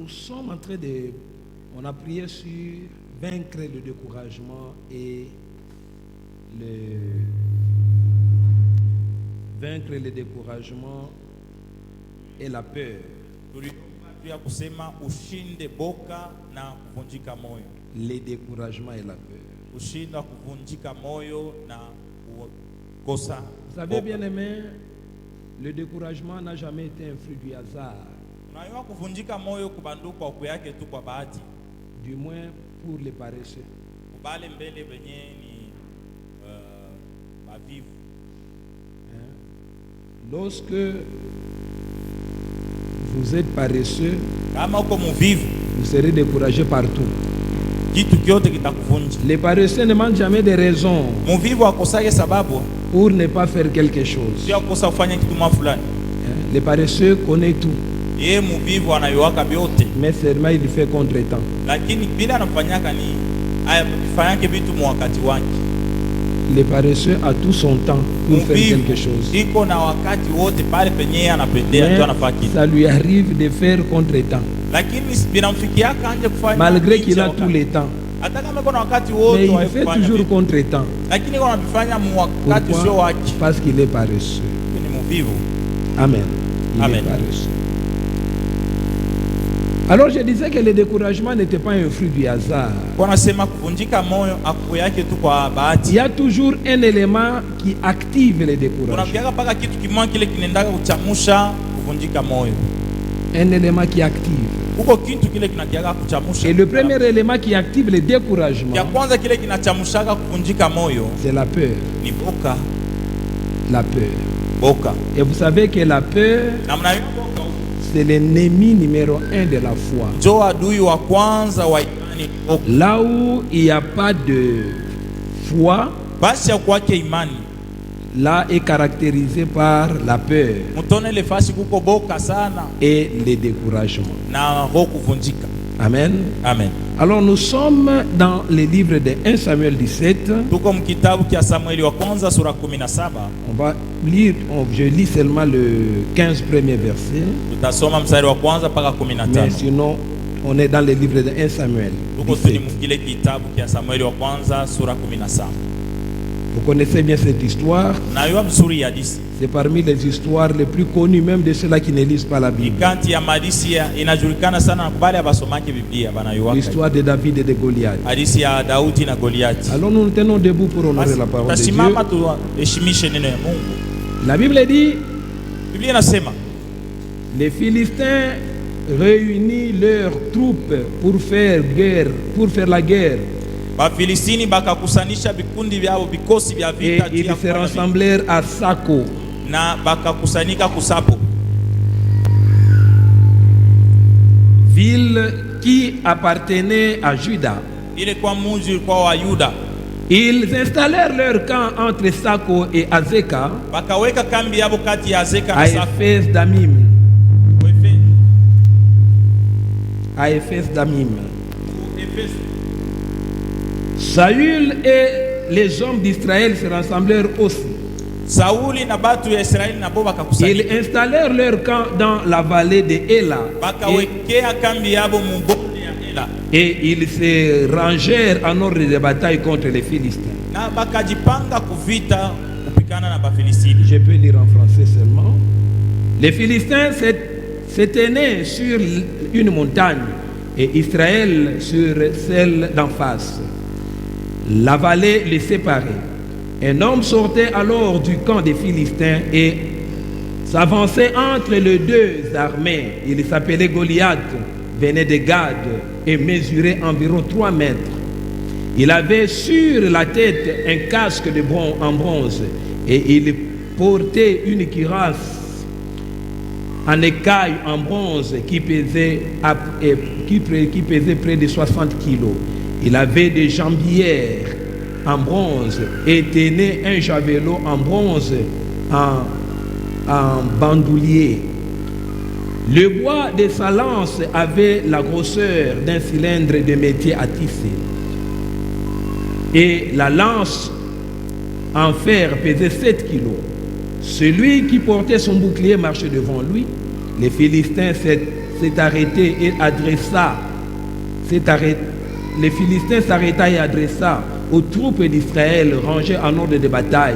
sommes en train de... On a prié sur vaincre le découragement et vaincre le découragement et la peur. Les découragements et la peur. Vous savez, bien aimé, le découragement n'a jamais été un fruit du hasard. Du moins pour les paresseux. Lorsque vous êtes paresseux, vous serez découragé partout. Les paresseux ne manquent jamais de raisons pour ne pas faire quelque chose. Les paresseux connaissent tout. Mais seulement il fait contre-temps. Les paresseux a tout son temps pour faire quelque chose. Mais ça lui arrive de faire contre-temps. Malgré qu'il a tous les temps. Mais il fait toujours contre-temps. Pourquoi? Parce qu'il est paresseux. Amen. Il est paresseux. Alors je disais que le découragement n'était pas un fruit du hasard. Il y a toujours un élément qui active le découragement. Un élément qui active. Et le premier élément qui active le découragement, c'est la peur. La peur. Et vous savez que la peur, c'est l'ennemi numéro 1 de la foi. Là où il n'y a pas de foi, là est caractérisé par la peur et le découragement. Amen. Amen. Alors nous sommes dans le livre de 1 Samuel 17. On va lire, je lis seulement le 15 premier verset. Mais sinon, on est dans le livre de 1 Samuel 17. Vous connaissez bien cette histoire. C'est parmi les histoires les plus connues, même de ceux-là qui ne lisent pas la Bible. L'histoire de David et de Goliath. Alors nous nous tenons debout pour honorer la parole de Dieu. La Bible dit, les Philistins réunissent leurs troupes pour faire la guerre. Et ils se rassemblèrent à Sako. Ville qui appartenait à Juda. Ils installèrent leur camp entre Sako et Azeka, à Éphès d'Amim. À Éphès d'Amim. Saül et les hommes d'Israël se rassemblèrent aussi. Ils installèrent leur camp dans la vallée de Éla. Et ils se rangèrent en ordre de bataille contre les Philistins. Je peux lire en français seulement. Les Philistins se tenaient sur une montagne et Israël sur celle d'en face. La vallée les séparait. Un homme sortait alors du camp des Philistins et s'avançait entre les deux armées. Il s'appelait Goliath, venait de Gad et mesurait environ 3 mètres. Il avait sur la tête un casque en bronze et il portait une cuirasse en écaille en bronze qui pesait près de 60 kilos. Il avait des jambières en bronze et tenait un javelot en bronze en bandoulier. Le bois de sa lance avait la grosseur d'un cylindre de métier à tisser. Et la lance en fer pesait 7 kilos. Celui qui portait son bouclier marchait devant lui. Les Philistins s'est arrêté et adressa, les Philistins s'arrêta et adressa aux troupes d'Israël rangées en ordre de bataille.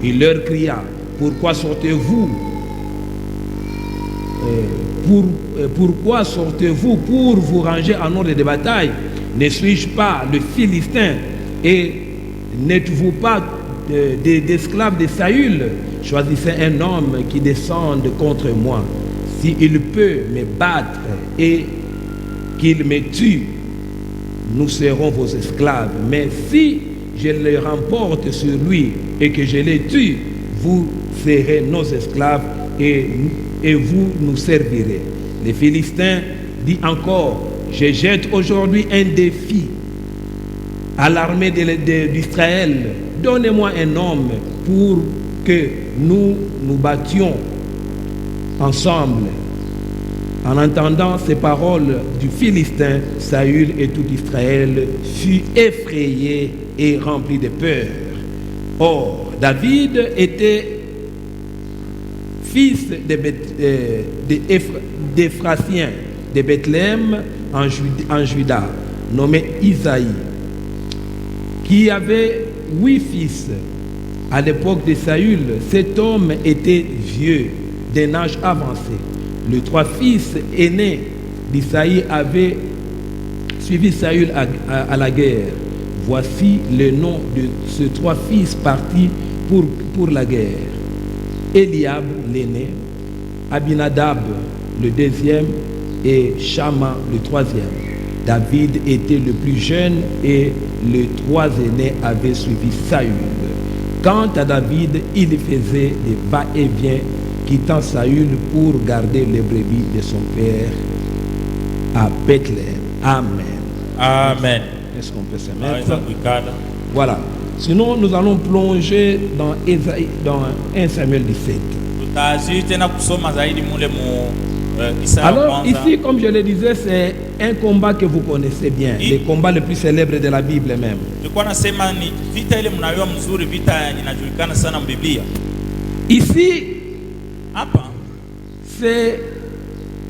Il leur cria: pourquoi sortez-vous pourquoi sortez-vous pour vous ranger en ordre de bataille? Ne suis-je pas le Philistin et n'êtes-vous pas d'esclaves de Saül? Choisissez un homme qui descende contre moi. S'il peut me battre et qu'il me tue, nous serons vos esclaves. Mais si je le remporte sur lui et que je le tue, vous serez nos esclaves et vous nous servirez. Les Philistins dit encore: je jette aujourd'hui un défi à l'armée d'Israël. Donnez-moi un homme pour que nous nous battions ensemble. En entendant ces paroles du Philistin, Saül et tout Israël fut effrayé et rempli de peur. Or, David était fils d'Éphrasien de Bethléem en Juda, nommé Isaïe, qui avait 8 fils. À l'époque de Saül, cet homme était vieux, d'un âge avancé. Les 3 fils aînés d'Isaïe avaient suivi Saül à la guerre. Voici le nom de ces 3 fils partis pour la guerre: Eliab l'aîné, Abinadab le deuxième et Shama le troisième. David était le plus jeune et les 3 aînés avaient suivi Saül. Quant à David, il faisait des va-et-vient, quittant Saül pour garder les brebis de son père à Bethléem. Amen. Amen. Est-ce qu'on peut se mettre? Voilà. Sinon, nous allons plonger dans 1 Samuel 17. Alors, ici, comme je le disais, c'est un combat que vous connaissez bien, le combat le plus célèbre de la Bible même. Ici, c'est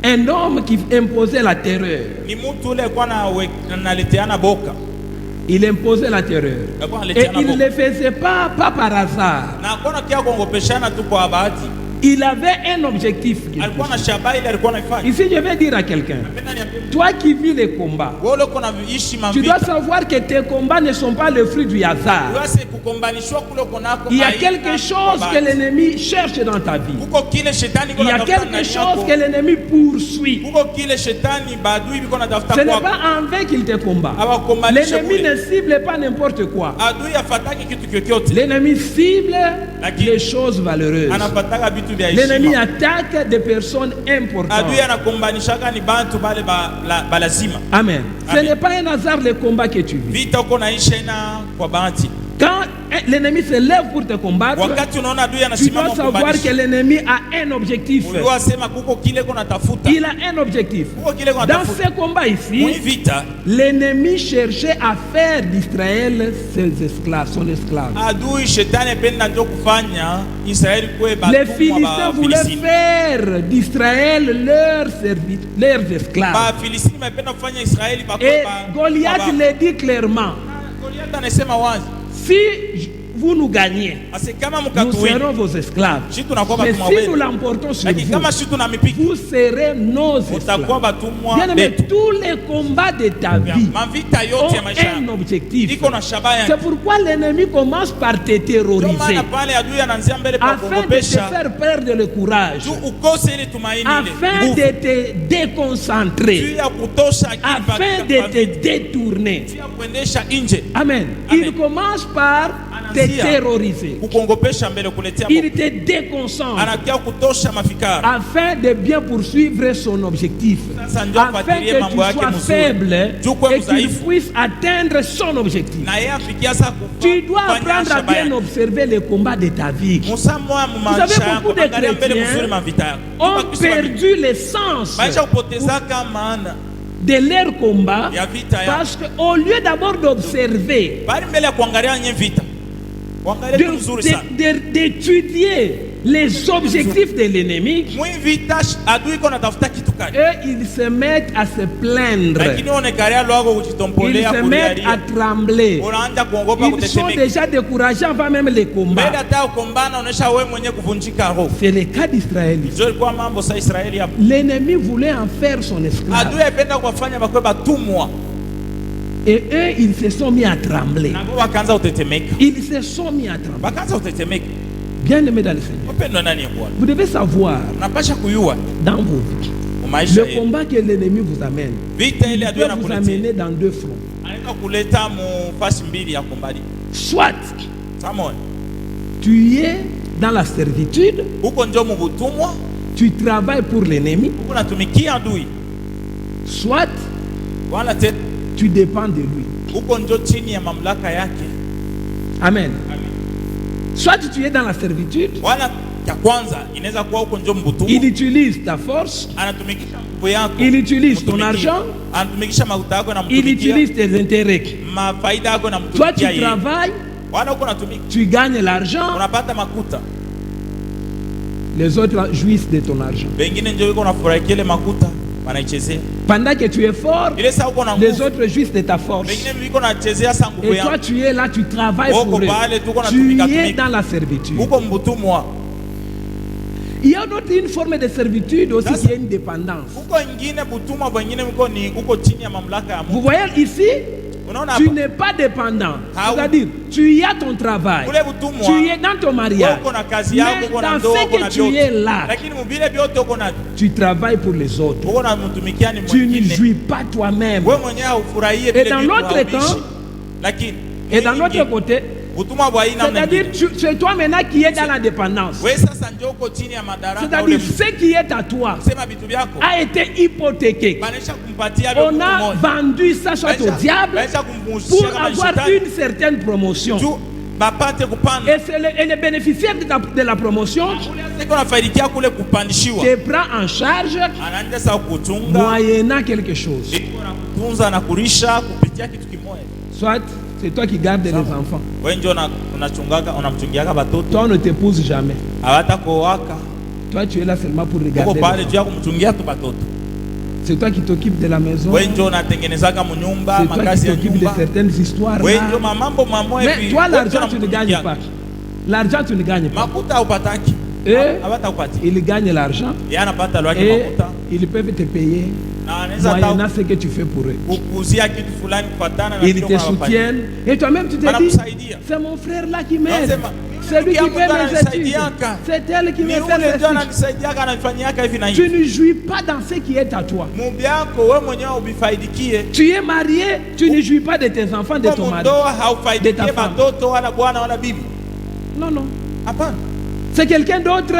un homme qui imposait la terreur. Il imposait la terreur. Et il ne le faisait pas par hasard. Il avait un objectif. Ici, je vais dire à quelqu'un: toi qui vis les combats, tu dois savoir que tes combats ne sont pas le fruit du hasard. Il y a quelque chose que l'ennemi cherche dans ta vie. Il y a quelque chose que l'ennemi poursuit. Ce n'est pas en vain qu'il te combat. L'ennemi ne cible pas n'importe quoi. L'ennemi cible les choses valeureuses. L'ennemi attaque des personnes importantes. Amen. Ce n'est pas un hasard le combat que tu vis. Quand l'ennemi se lève pour te combattre, tu dois savoir que l'ennemi a un objectif. Il a un objectif. Dans ce combat ici, l'ennemi cherchait à faire d'Israël ses esclaves, son esclave. Les Philistins voulaient faire d'Israël leurs esclaves. Et Goliath le dit clairement: si vous nous gagnez, nous serons vos esclaves. Mais si nous l'emportons sur vous, vous serez nos esclaves. Bien aimé, tous les combats de ta vie ont un objectif. C'est pourquoi l'ennemi commence par te terroriser, afin de te faire perdre le courage, afin de te déconcentrer, afin de te détourner. Amen. Il commence par te terroriser. Il te déconcentre afin de bien poursuivre son objectif, afin que tu sois faible et qu'il puisse atteindre son objectif. Tu dois apprendre à bien observer les combats de ta vie. Vous savez, beaucoup de chrétiens ont perdu le sens de leur combat parce qu'au lieu d'abord d'observer, d'étudier les objectifs de l'ennemi, eux, ils se mettent à se plaindre. Ils se mettent à trembler. Ils sont déjà découragés avant même les combats. C'est le cas d'Israël. L'ennemi voulait en faire son esclave. Et eux, ils se sont mis à trembler. Ils se sont mis à trembler. Bien aimé dans le Seigneur, vous devez savoir dans vos vies, le combat que l'ennemi vous amène, il peut vous amener dans deux fronts. Soit tu es dans la servitude, tu travailles pour l'ennemi, soit tu dépends de lui. Amen. Soit tu es dans la servitude, il utilise ta force, il utilise ton argent, il utilise tes intérêts. Toi tu travailles, tu gagnes l'argent, les autres jouissent de ton argent. Pendant que tu es fort, les autres jouissent de ta force. Et toi tu es là, tu travailles pour eux. Tu es dans la servitude. Il y a une forme de servitude aussi qui est une dépendance. Vous voyez ici, tu n'es pas dépendant. C'est-à-dire, tu as ton travail, tu es dans ton mariage, mais dans ce que tu es là, tu travailles pour les autres. Tu ne jouis pas toi-même. Et dans l'autre temps, et dans l'autre côté, c'est-à-dire c'est toi maintenant qui es dans la dépendance. C'est-à-dire ce qui est à toi a été hypothéqué. On a vendu ça soit au diable pour avoir une certaine promotion. Et les bénéficiaires de la promotion te prend en charge moyennant quelque chose. Soit c'est toi qui gardes les enfants. Toi on ne t'épouse jamais. Toi tu es là seulement pour regarder. C'est toi qui t'occupes de la maison. C'est toi qui t'occupes de certaines histoires là. Mais toi l'argent tu ne gagnes pas. L'argent tu ne gagnes pas. Et ils gagnent l'argent et ils peuvent te payer moyennant ce que tu fais pour eux. Ils te soutiennent et toi-même tu te dis, c'est mon frère là qui m'aide, c'est lui qui fait mes études, c'est elle qui me fait les études. Tu ne jouis pas dans ce qui est à toi. Tu es marié, tu ne jouis pas de tes enfants, de ton mari, de ta femme. Non, non. C'est quelqu'un d'autre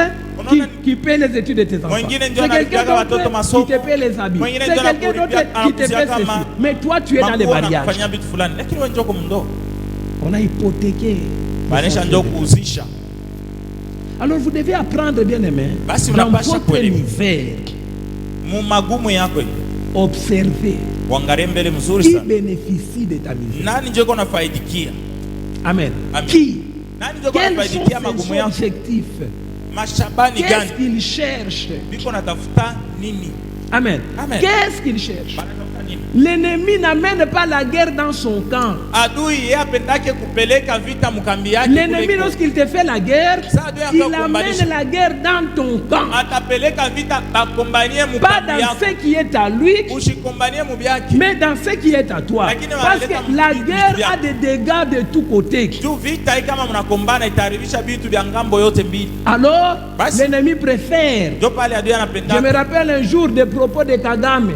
qui paie les études de tes enfants. C'est quelqu'un d'autre qui te paie les habits. C'est quelqu'un d'autre qui te paie ceci. Mais toi, tu es dans les mariages. On a hypothéqué. Alors vous devez apprendre, bien aimé, dans votre univers, observer qui bénéficie de ta misère. Amen. Qui? Quels sont ses objectifs? Qu'est-ce qu'il cherche? Amen. Qu'est-ce qu'il cherche? L'ennemi n'amène pas la guerre dans son camp. L'ennemi, lorsqu'il te fait la guerre, il amène la guerre dans ton camp. Pas dans ce qui est à lui, mais dans ce qui est à toi. Parce que la guerre a des dégâts de tous côtés. Alors, l'ennemi préfère. Je me rappelle un jour des propos de Kagame.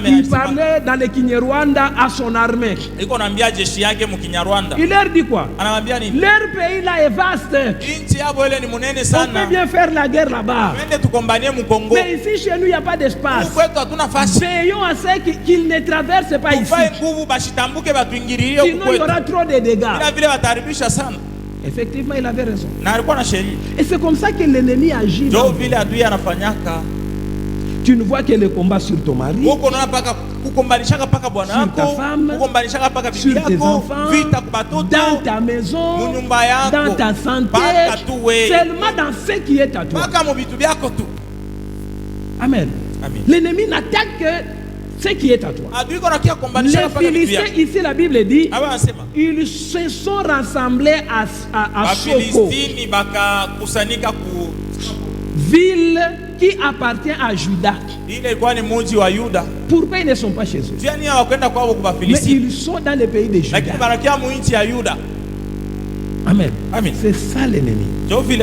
Il parlait dans le Kinyarwanda à son armée. Il leur dit quoi? Leur pays là est vaste. On peut bien faire la guerre là-bas. Mais ici chez nous il n'y a pas d'espace. Veillons à ce qu'ils ne traversent pas ici. Sinon il y aura trop de dégâts. Effectivement, il avait raison. Et c'est comme ça que l'ennemi agit. Tu ne vois que le combat sur ton mari, sur ta femme, sur tes enfants, dans ta maison, dans ta santé, seulement dans ce qui est à toi. Amen. L'ennemi n'attaque que ce qui est à toi. Les Philistins, ici la Bible dit, ils se sont rassemblés à Soko, ville qui appartient à Juda. Pourquoi ils ne sont pas chez eux? Mais ils sont dans le pays de Juda. Amen. C'est ça l'ennemi.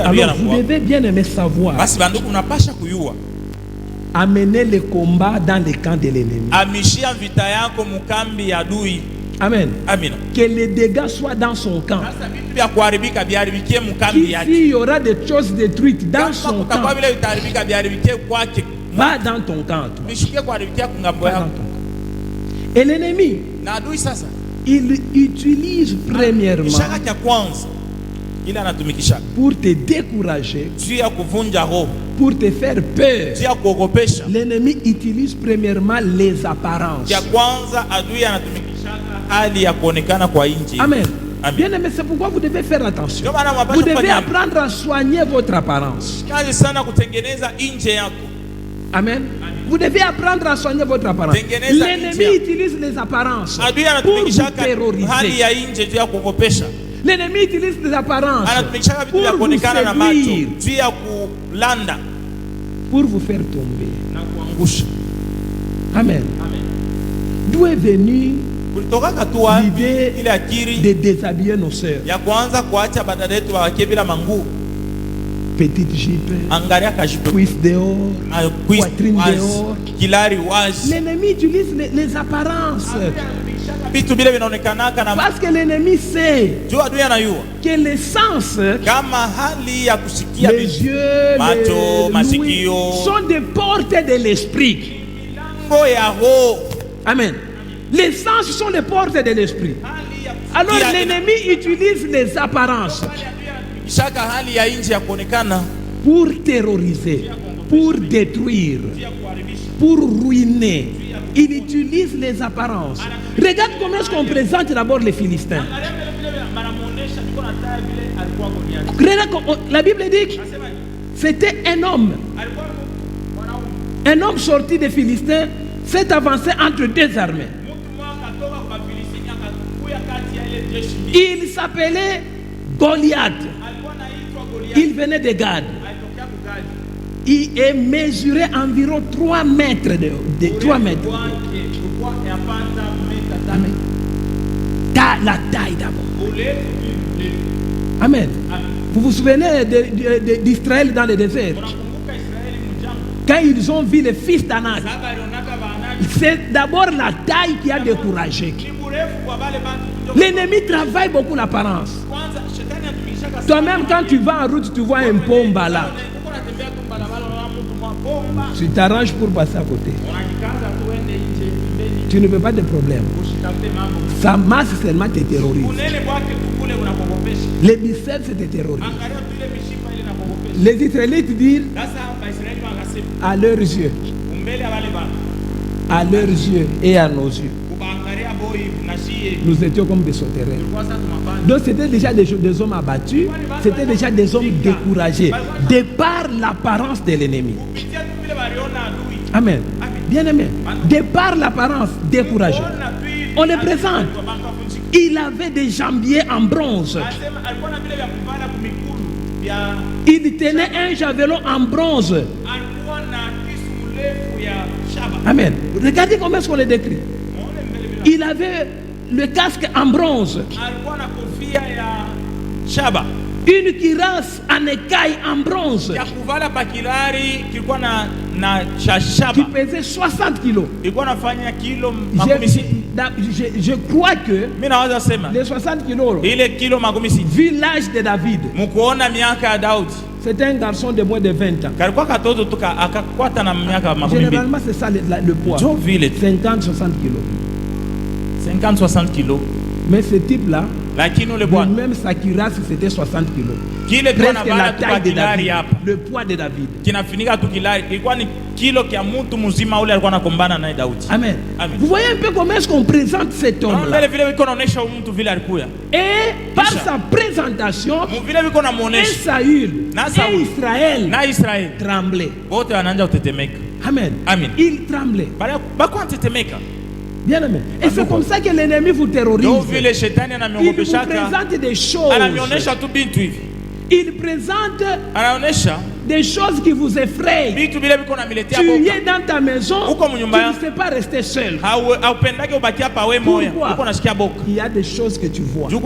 Alors vous devez bien aimer savoir amener le combat dans le camp de l'ennemi. Amen. Que les dégâts soient dans son camp. S'il y aura des choses détruites dans son camp, va dans ton camp. Et l'ennemi, il utilise premièrement pour te décourager, pour te faire peur. L'ennemi utilise premièrement les apparences. Amen. Bien aimé, c'est pourquoi vous devez faire attention. Vous devez apprendre à soigner votre apparence. Amen. Vous devez apprendre à soigner votre apparence. L'ennemi utilise les apparences pour vous terroriser. L'ennemi utilise les apparences pour vous séduire, pour vous faire tomber. Amen. D'où est venue l'idée de déshabiller nos sœurs? Petite jupe, cuisse dehors, poitrine dehors. L'ennemi utilise les apparences. Parce que l'ennemi sait que les sens, les yeux, les sont des portes de l'esprit. Amen. Les sens sont les portes de l'esprit. Alors l'ennemi utilise les apparences pour terroriser, pour détruire, pour ruiner. Il utilise les apparences. Regarde comment est-ce qu'on présente d'abord les Philistins. Regarde, la Bible dit que c'était un homme. Un homme sorti des Philistins s'est avancé entre deux armées. Il s'appelait Goliath. Il venait de Gad. Il est mesuré environ 3 mètres de 3 mètres. Amen. La taille d'abord. Amen. Vous vous souvenez d'Israël dans le désert? Quand ils ont vu les fils d'Anak, c'est d'abord la taille qui a découragé. L'ennemi travaille beaucoup l'apparence. Toi-même, quand tu vas en route, tu vois un pomba là. Tu t'arranges pour passer à côté. Tu ne veux pas de problème. Sa masse seulement te terrorise. Les biceps te terrorisent. Les Israélites disent à leurs yeux. À leurs yeux et à nos yeux. Nous étions comme des sauterelles. Donc c'était déjà des hommes abattus, c'était déjà des hommes découragés, de par l'apparence de l'ennemi. Amen. Bien aimé, de par l'apparence découragée. On le présente. Il avait des jambiers en bronze. Il tenait un javelot en bronze. Amen. Regardez comment est-ce qu'on le décrit. Il avait le casque en bronze. Une cuirasse en écaille en bronze. Qui pesait 60 kilos. Je crois que les 60 kilos, vu l'âge de David, c'était un garçon de moins de 20 ans. Généralement, c'est ça le poids. 50-60 kilos. 50-60 kilos. Mais ce type-là, même sa cuirasse, c'était 60 kilos. Presque la taille de David, le poids de David. kilo kia mtu mzima ule alikuwa anakombana naye Daudi. Amen. Amen. Vous voyez un peu comment est-ce qu'on présente cet homme-là. Et par sa présentation, Saül et Israël tremblaient. Amen. Amen. Il tremblait. Bien aimé. Et c'est comme ça que l'ennemi vous terrorise. Il vous présente des choses. Il présente des choses qui vous effrayent. Tu es dans ta maison, tu ne sais pas rester seul. Pourquoi? Il y a des choses que tu vois. Tu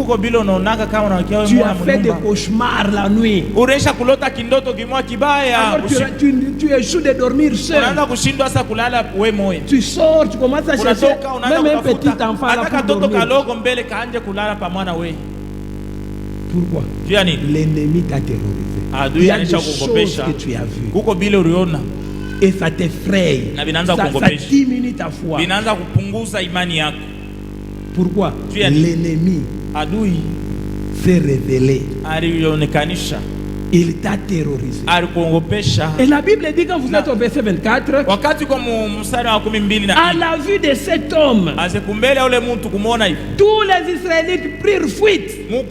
as fait des cauchemars la nuit. Alors tu échoues de dormir seul. Tu sors, tu commences à chercher même un petit enfant là pour dormir. Pourquoi? L'ennemi t'a terrorisé. Il y a des choses que tu as vues et ça t'effraie, ça diminue ta foi. Pourquoi? L'ennemi s'est révélé. Il t'a terrorisé. Et la Bible dit, quand vous êtes au verset 24, à la vue de cet homme, tous les Israélites prirent fuite et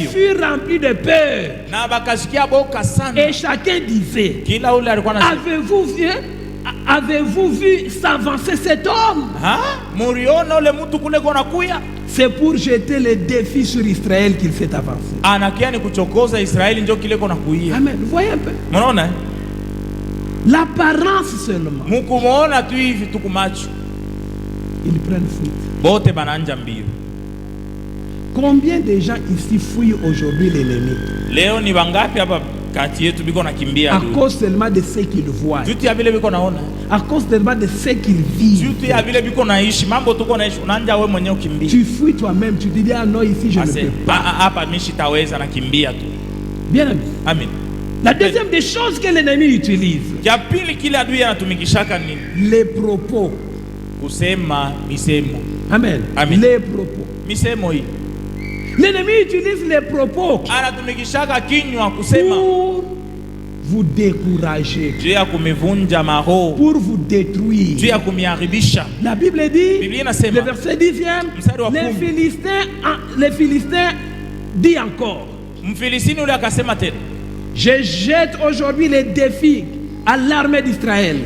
furent remplis de peur. Et chacun disait, avez-vous vu s'avancer cet homme? C'est pour jeter le défi sur Israël qu'il s'est avancé. Amen. Vous voyez un peu? L'apparence seulement. Ils prennent fuite. Combien de gens ici fuient aujourd'hui l'ennemi? À cause seulement de ce qu'ils voient. À cause seulement de ce qu'ils vivent. Tu fuis toi-même, tu te dis ah non, ici je ne peux pas. Bien aimé. Amen. La deuxième des choses que l'ennemi utilise, les propos. Amen. Amen. Les propos. L'ennemi utilise les propos pour vous décourager, pour vous détruire. La Bible dit, le verset 10e, les Philistins dit encore, je jette aujourd'hui les défis à l'armée d'Israël.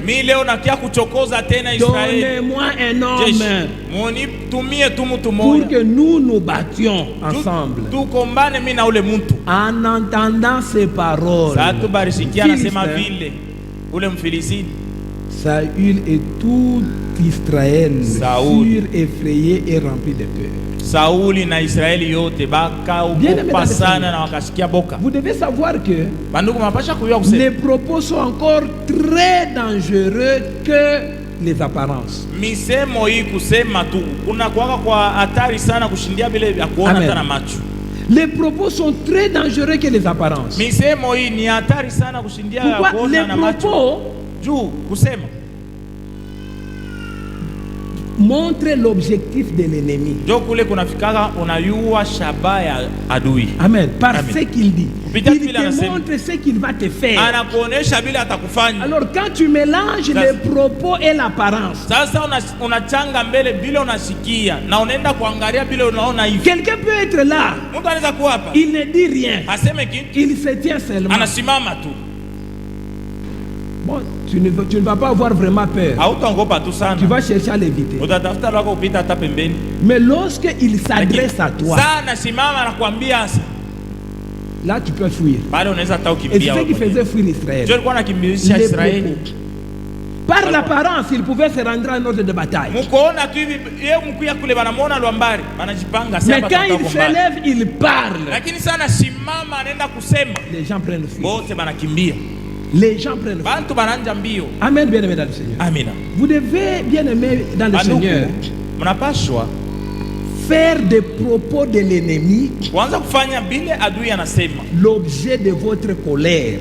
Donnez-moi un homme pour que nous nous battions ensemble. En entendant ces paroles, Saül et tout Israël furent effrayés et remplis de peur. Vous devez savoir que les propos sont encore très dangereux que les apparences. Amen. Les propos sont très dangereux que les apparences. Pourquoi? Les propos montre l'objectif de l'ennemi. Amen. Par ce qu'il dit, il te montre ce qu'il va te faire. Alors quand tu mélanges les propos et l'apparence, quelqu'un peut être là, il ne dit rien, il se tient seulement. Bon, tu ne vas pas avoir vraiment peur. Tu vas chercher à l'éviter. Mais lorsqu'il s'adresse à toi, là tu peux fuir. Et c'est ce qui faisait fuir Israël. Les propos. Par l'apparence, il pouvait se rendre à un ordre de bataille. Mais quand il s'élève, il parle. Les gens prennent fuite. Les gens prennent fuite. Amen, bien aimé dans le Seigneur. Amen. Vous devez, bien aimé dans le Seigneur, faire des propos de l'ennemi l'objet de votre colère.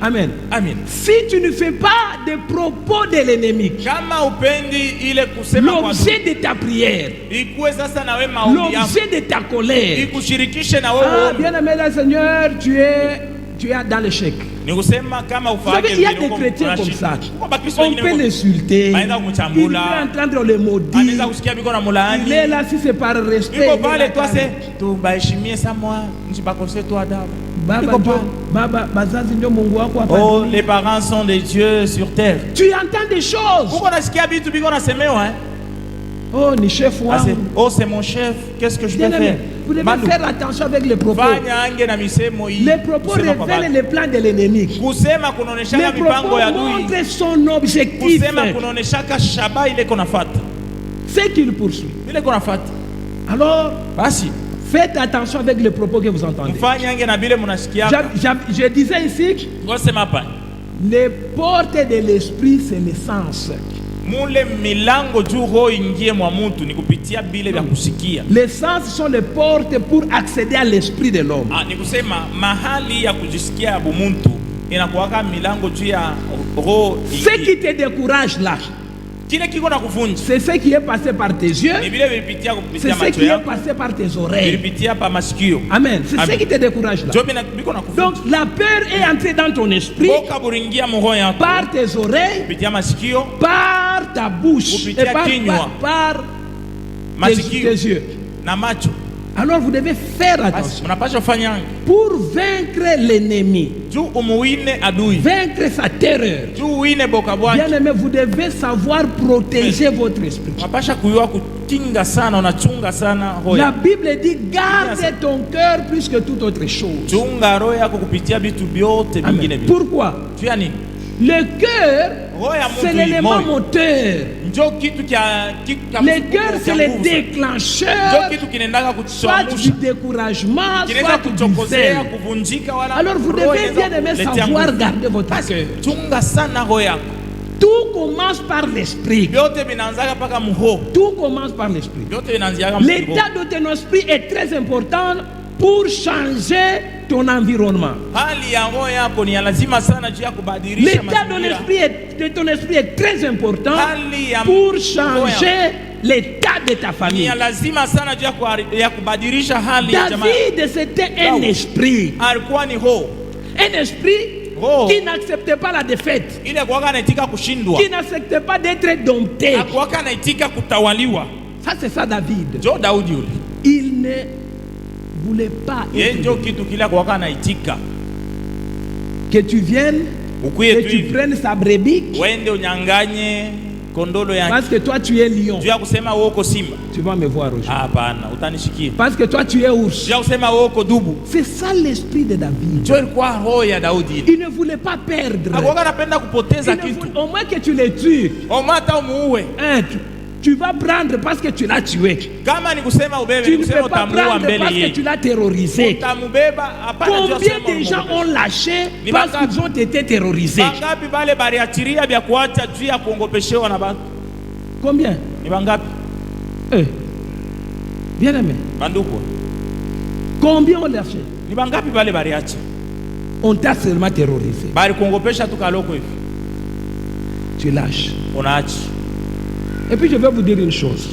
Amen. Amen. Si tu ne fais pas des propos de l'ennemi l'objet de ta prière, l'objet de ta colère, bien aimé dans le Seigneur, tu es tu es dans l'échec. Ni kusema kama Vous savez, ufanye il y a des chrétiens comme ça. On peut l'insulter. Il est en train de le maudire. anaweza kusikia biko na mulaani. Il est là si c'est par respect. Iko pale toi c'est tu baheshimie samwa msipakose tu adabu. Baba, bazazi ndio Mungu wako hapa. Oh, les parents sont des dieux sur terre. Tu entends des choses. Uko nasikia vitu biko nasemewa Oh, ni chef wangu. Oh, c'est mon chef. Qu'est-ce que je peux faire? Vous devez faire attention avec les propos. Les propos révèlent les plans de l'ennemi. Les propos montrent son objectif. Ce qu'il poursuit. Alors, faites attention avec les propos que vous entendez. Je disais ici, les portes de l'esprit, c'est le sens. Les sens sont les portes pour accéder à l'esprit de l'homme. Ce qui te décourage là, c'est ce qui est passé par tes yeux, c'est ce qui est passé par tes oreilles. Amen. C'est ce qui te décourage là. Donc la peur est entrée dans ton esprit par tes oreilles, par ta bouche et par tes yeux. Alors vous devez faire attention pour vaincre l'ennemi, vaincre sa terreur. Bien aimé, vous devez savoir protéger votre esprit. La Bible dit garde ton cœur plus que toute autre chose. Amen. Pourquoi? Le cœur, c'est l'élément moteur. Le cœur, c'est le déclencheur, soit du découragement, soit du zèle. Alors vous devez bien aimer savoir garder votre cœur. Tout commence par l'esprit. Tout commence par l'esprit. L'état de ton esprit est très important pour changer ton environnement. L'état de ton esprit est très important pour changer l'état de ta famille. David, c'était un esprit. Un esprit qui n'acceptait pas la défaite, qui n'acceptait pas d'être dompté. Ça, c'est ça David. Il ne voulait pas que tu viennes, que tu prennes sa brebis, parce que toi tu es lion. Tu vas me voir aujourd'hui. Parce que toi tu es ours. C'est ça l'esprit de David. Il ne voulait pas perdre. Au moins que tu le tues. Tu vas prendre parce que tu l'as tué. Tu ne peux pas prendre parce que tu l'as terrorisé. Combien de gens ont lâché parce qu'ils ont été terrorisés? Combien? Bien aimé. Combien ont lâché? On t'a seulement terrorisé. Tu lâches. Et puis je vais vous dire une chose.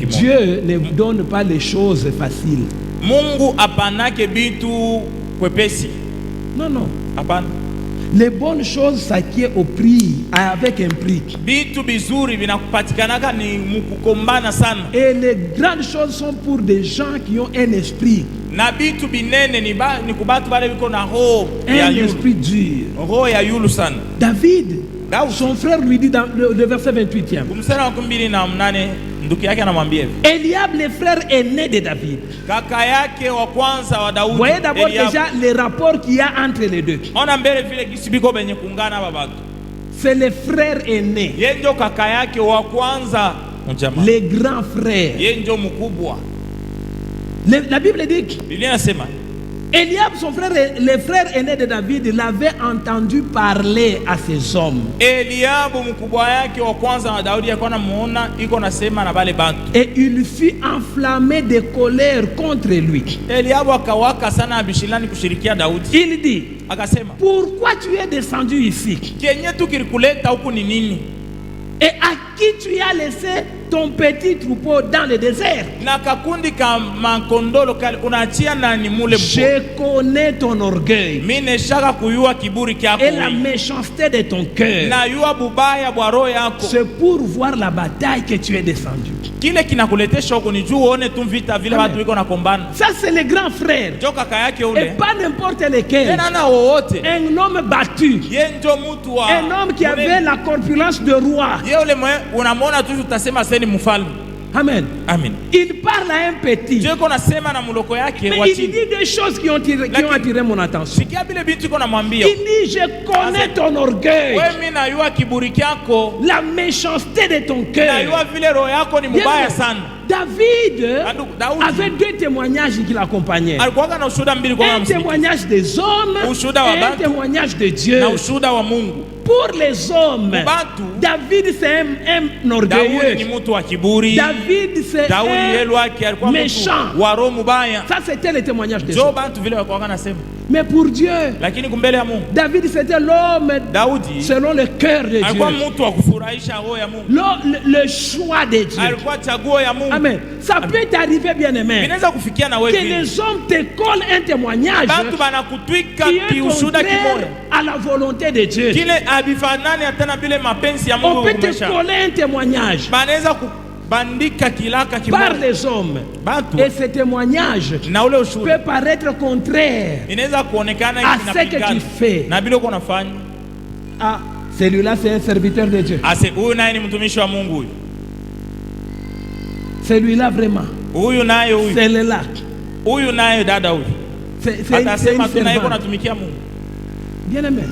Dieu ne vous donne pas les choses faciles. Non, non. Les bonnes choses s'acquièrent au prix, avec un prix. Et les grandes choses sont pour des gens qui ont un esprit. Un esprit dur. David, son frère lui dit dans le verset 28e. Eliab, le frère aîné de David. Voyez d'abord déjà les rapports qu'il y a entre les deux. C'est le frère aîné. Les grands frères. La Bible dit Eliab, son frère, le frère aîné de David, l'avait entendu parler à ses hommes. Et il fut enflammé de colère contre lui. Il dit, pourquoi tu es descendu ici? Et à qui tu as laissé ton petit troupeau dans le désert. Na kakundi ka makondolo kale unaachia nani mule mpo. Je connais ton orgueil Mine shaka kuyua kiburi kyako. et la méchanceté de ton cœur. Na yua bubaya bwa roho yako. C'est pour voir la bataille que tu es descendu. Kile kinakuletesha huko ni juu uone tu vita vile watu wiko nakombana. Ça c'est le grand frère. Jo kaka yake Et ule. pas n'importe lequel. Tena na wowote. Un homme battu. Ye njo mtu wa. Un homme qui avait la corpulence de roi. Ye ule mwe unamwona tu utasema sasa ni mfalme. Amen. Amen. Il parle à un petit. Je ko nasema na muloko yake Mais wa il chini. dit des choses qui ont attiré mon attention. Sikia bile bintu ko namwambia. Il dit, je connais ton orgueil, Wewe mimi na yua kiburi kyako. la méchanceté de ton Na cœur. yua vile roho yako ni mubaya sana. David Daudi avait deux témoignages qui l'accompagnaient. alikuwa na ushuhuda mbili kwa Un msikizi. témoignage des hommes Ushuhuda wa et un bantu témoignage de Dieu. na ushuhuda wa Mungu. Pour les hommes, Bantu David c'est un Daudi orgueilleux. ni mtu wa kiburi. David c'est Daudi yeye wake un alikuwa méchant. mtu wa roho mubaya. Ça c'était le témoignage des Jo hommes. bantu vile walikuwa nasema. Mais pour Dieu, Lakini kumbele ya Mungu David c'était l'homme Daudi selon le cœur de alikuwa Dieu. mtu wa kufurahisha roho ya Mungu. Le choix de Dieu. Alikuwa chaguo ya Mungu. Amen. Ça peut t'arriver, bien-aimé, Inaweza kufikia na que wewe vile. les hommes te collent un témoignage Bantu banakutwika qui est kiushuda contraire kimoya. à la volonté de Dieu. Kile abifanani hata vile mapenzi ya On Mungu peut te kumesha. coller un témoignage Banaweza kubandika kilaka par kimoya. les hommes. Bantu Et ce témoignage na ule ushuhuda peut paraître contraire inaweza kuonekana à ce que tu fais. na bila uko unafanya. Ah, celui-là c'est un serviteur de Dieu. Ase huyu naye ni mtumishi wa Mungu huyu. Celui-là vraiment. Huyu naye huyu. Celle-là. Huyu naye dada huyu. C'est une Atasema tu naye servante. kunatumikia Mungu. Bien-aimé,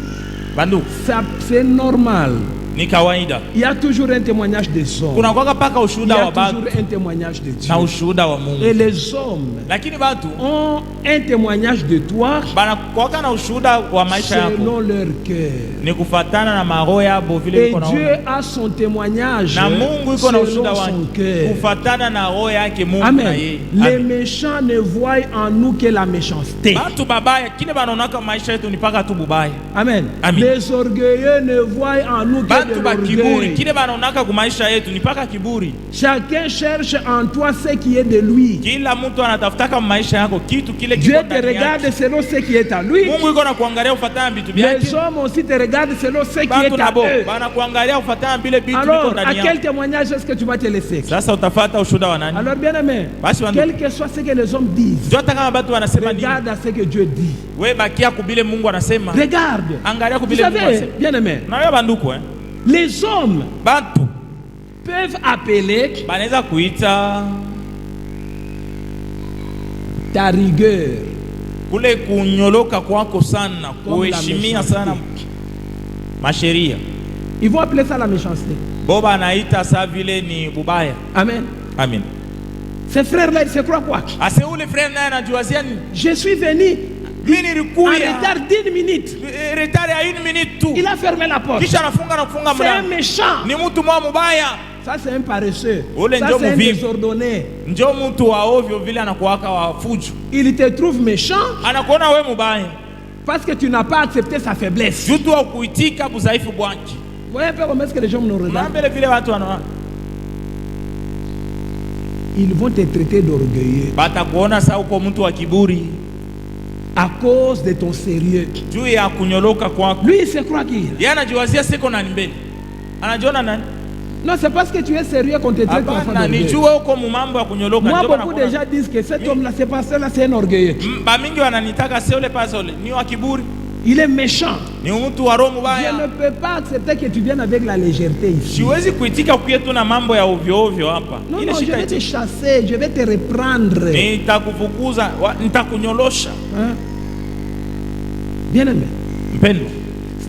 Bandu ça c'est normal. ni kawaida. Il y a toujours un témoignage des hommes. Kuna kwaka paka Il y ushuhuda a wa batu toujours un témoignage de Dieu. na ushuhuda wa Et Mungu. les hommes Lakini batu ont un témoignage de toi bana kwaka na ushuhuda wa maisha yako selon leur cœur. ni kufatana na maroho yabo vile Et iko Dieu naona. a son témoignage Na Mungu iko na selon ushuhuda son wake cœur. kufatana na roho yake Mungu na Amen. yeye. Les Amen. méchants ne voient en nous que la méchanceté. Batu babaya kile banaonaka maisha yetu ni paka tu bubaya. Amen. Amen. Les orgueilleux ne voient en nous que Batu de ba kiburi l'orgueil. kile banaonaka ku maisha yetu ni paka kiburi. Chacun cherche en toi ce qui est de lui. Kila mtu anatafutaka maisha yako kitu kile Dieu kiko te ndani yake. regarde selon ce qui est à lui. Mungu iko na kuangalia ufatana vitu vyake. Les hommes aussi te regardent selon ce qui Batu est à nabo eux. bana kuangalia ufatana vile vitu viko Alors, à ndani quel yako. témoignage est-ce que tu vas te laisser? Sasa utafata ushuhuda wa nani? Alors, bien aimé, Basi wandu. quel que soit ce que les hommes disent, Jua hata kama batu wanasema nini? regarde à ce que Dieu dit. Wewe bakia kubile Mungu anasema. Regarde. Angalia Vous kubile Mungu savez, anasema. bien aimé, Na wewe banduku les hommes Batu peuvent appeler banaweza kuita ta rigueur kule kunyoloka kwako sana, Comme la kuheshimia méchanceté. sana masheria. Ils vont appeler ça la méchanceté. Boba anaita sa vile ni bubaya. Amen. Amen. Ces frères-là, ils se croient quoi? Ase ule frère naye anajuazia ni Je suis venu mimi en nilikuya retard d'1 minute. retard ya 1 minute tu. Il a fermé la porte. Kisha anafunga na kufunga C'est un mlango. méchant. Ni mtu mwa mubaya. Ça, c'est un paresseux. Ule Ça, ndio c'est un mvivu. désordonné. Njoo mtu wa ovyo vile anakuwaka wa fujo. Il te trouve méchant Anakuona wewe mubaya. parce que tu n'as pas accepté sa faiblesse. Jutu wa kuitika budhaifu bwake. Vous voyez un peu comment est-ce que les gens nous regardent? Mbele vile watu wana Ils vont te traiter d'orgueilleux batakuona saa uko mtu wa kiburi à cause de ton sérieux. juu ya kunyoloka kwako. Lui, il se croit qu'il. Yeye anajiwazia siko nani mbele. Anajiona nani? Non, c'est parce que tu es sérieux qu'on te traite comme enfant Hapana, d'orgueil. nijua uko mumambo ya kunyoloka. Moi, Ndio beaucoup banakuona. de gens disent que cet homme-là, c'est pas cela, c'est un orgueilleux. Bamingi wananitaka sio ule pasole, ni wa kiburi, Il est méchant. ni mtu wa roho Je ne mbaya. peux pas accepter que tu viennes avec la légèreté ici. Siwezi kuitika kuye tu na mambo ya ovyo ovyo hapa. Non, Ile non, je shika vais te iti. chasser, je vais te reprendre. Nitakufukuza, nitakunyolosha. Hein? Bien aimé. Mpendo.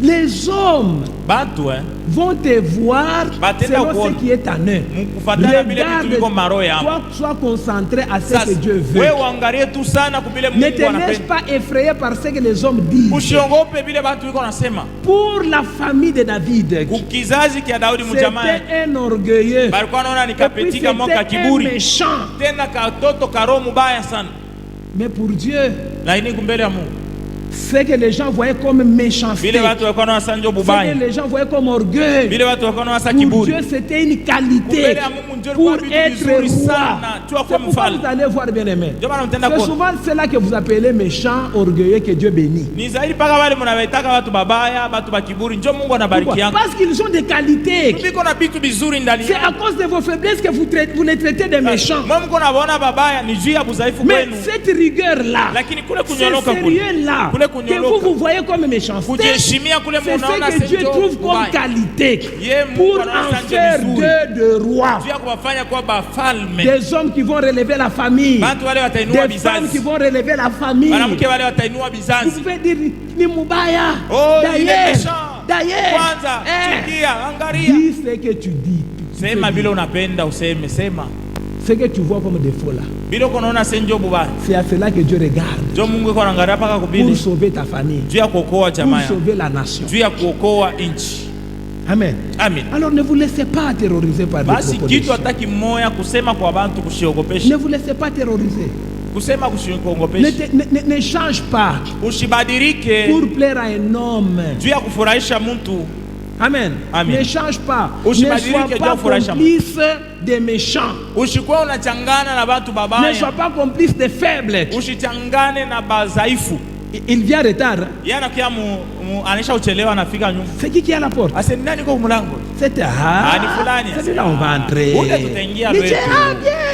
Les hommes Batu vont te voir Batenda selon ce kuona. qui est en eux. Mkufatana vile vitu viko maroho yao. toi, sois concentré à ce Sasa que Dieu veut. wewe uangalie tu sana kubile Ne Mungu te laisse anapenda. pas effrayer par ce que les hommes disent. Usiongope vile batu wiko nasema. Pour la famille de David, Kukizazi kia Daudi mjamaa. c'était un orgueilleux. Balikuwa naona Et puis nikapetika mwaka c'était un kiburi. méchant. Tena katoto karoho mubaya sana. Mais pour Dieu, Lakini kumbele ya Mungu ce que les gens voyaient comme méchanceté, vile watu walikuwa wanaona njo ce que bubaya, les gens voyaient comme orgueil, vile watu walikuwa wanaona pour kiburi. Dieu c'était une qualité Mbele ya Mungu ndio pour ilikuwa vitu être vizuri roi. sana. Tuwa C'est kwa pourquoi mfalme. vous allez voir, bien aimé. Ndio maana mtenda C'est kuona. souvent cela que vous appelez méchant, orgueilleux, que Dieu bénit. Ni zaidi paka wale mnawaitaka watu babaya, watu bakiburi, ndio Mungu anabariki Pourquoi? yangu. Parce qu'ils ont des qualités. Biko na vitu vizuri ndani C'est à yao. cause de vos faiblesses que vous les traitez de méchants. Mwa mko naona babaya ni juu ya budhaifu Mais kwenu. cette rigueur-là, Lakini kule ce kunyoloka kule. sérieux-là, Kule que vous kunyoloka. voyez comme méchanceté, Kujiheshimia kule c'est munaona ce que Dieu senjo trouve comme bubaya. qualité Ye Mungu pour anaona en senjo faire vizuri. de rois. Juu ya kuwafanya kuwa bafalme. Des hommes qui vont relever la famille, Watu wale watainua des femmes qui bizazi. vont relever la famille. Wanamke wale watainua Vous bizazi. pouvez dire ni mubaya. Oh, il est D'ailleurs, méchant. Kwanza, sikia, angalia. dis ce que tu dis. Sema bila unapenda useme, sema. Ce que tu vois comme défaut là, Bila kunaona senjo bubaya. c'est à cela que Dieu regarde Ndio Mungu yuko anaangalia paka pour kubili. sauver ta famille, Juu ya kuokoa pour jamaa yako. sauver la nation. Juu ya kuokoa nchi. Amen. Amen. Alors ne vous laissez pas terroriser par des Basi kitu propositions. hataki moya kusema kwa bantu Ne kushiogopeshi. vous laissez pas terroriser. Kusema Ne, kushiogopeshi. ne change pas Usibadilike pour plaire à un homme. juu ya kufurahisha mtu. Amen. Amen. Ne change pas. Ne Usibadilike sois juu pas ya kufurahisha mtu. complice des méchants. Usikuwa unachangana na bantu Ne babaya. sois pas complice des faibles. Usichangane na bazaifu. Il vient en retard. Yeye anakuja anaisha uchelewa anafika nyuma. C'est qui est à la porte? Ase nani kwa mlango? C'était Ni fulani. c'est là on va entrer. Ule tutaingia Nije, leo.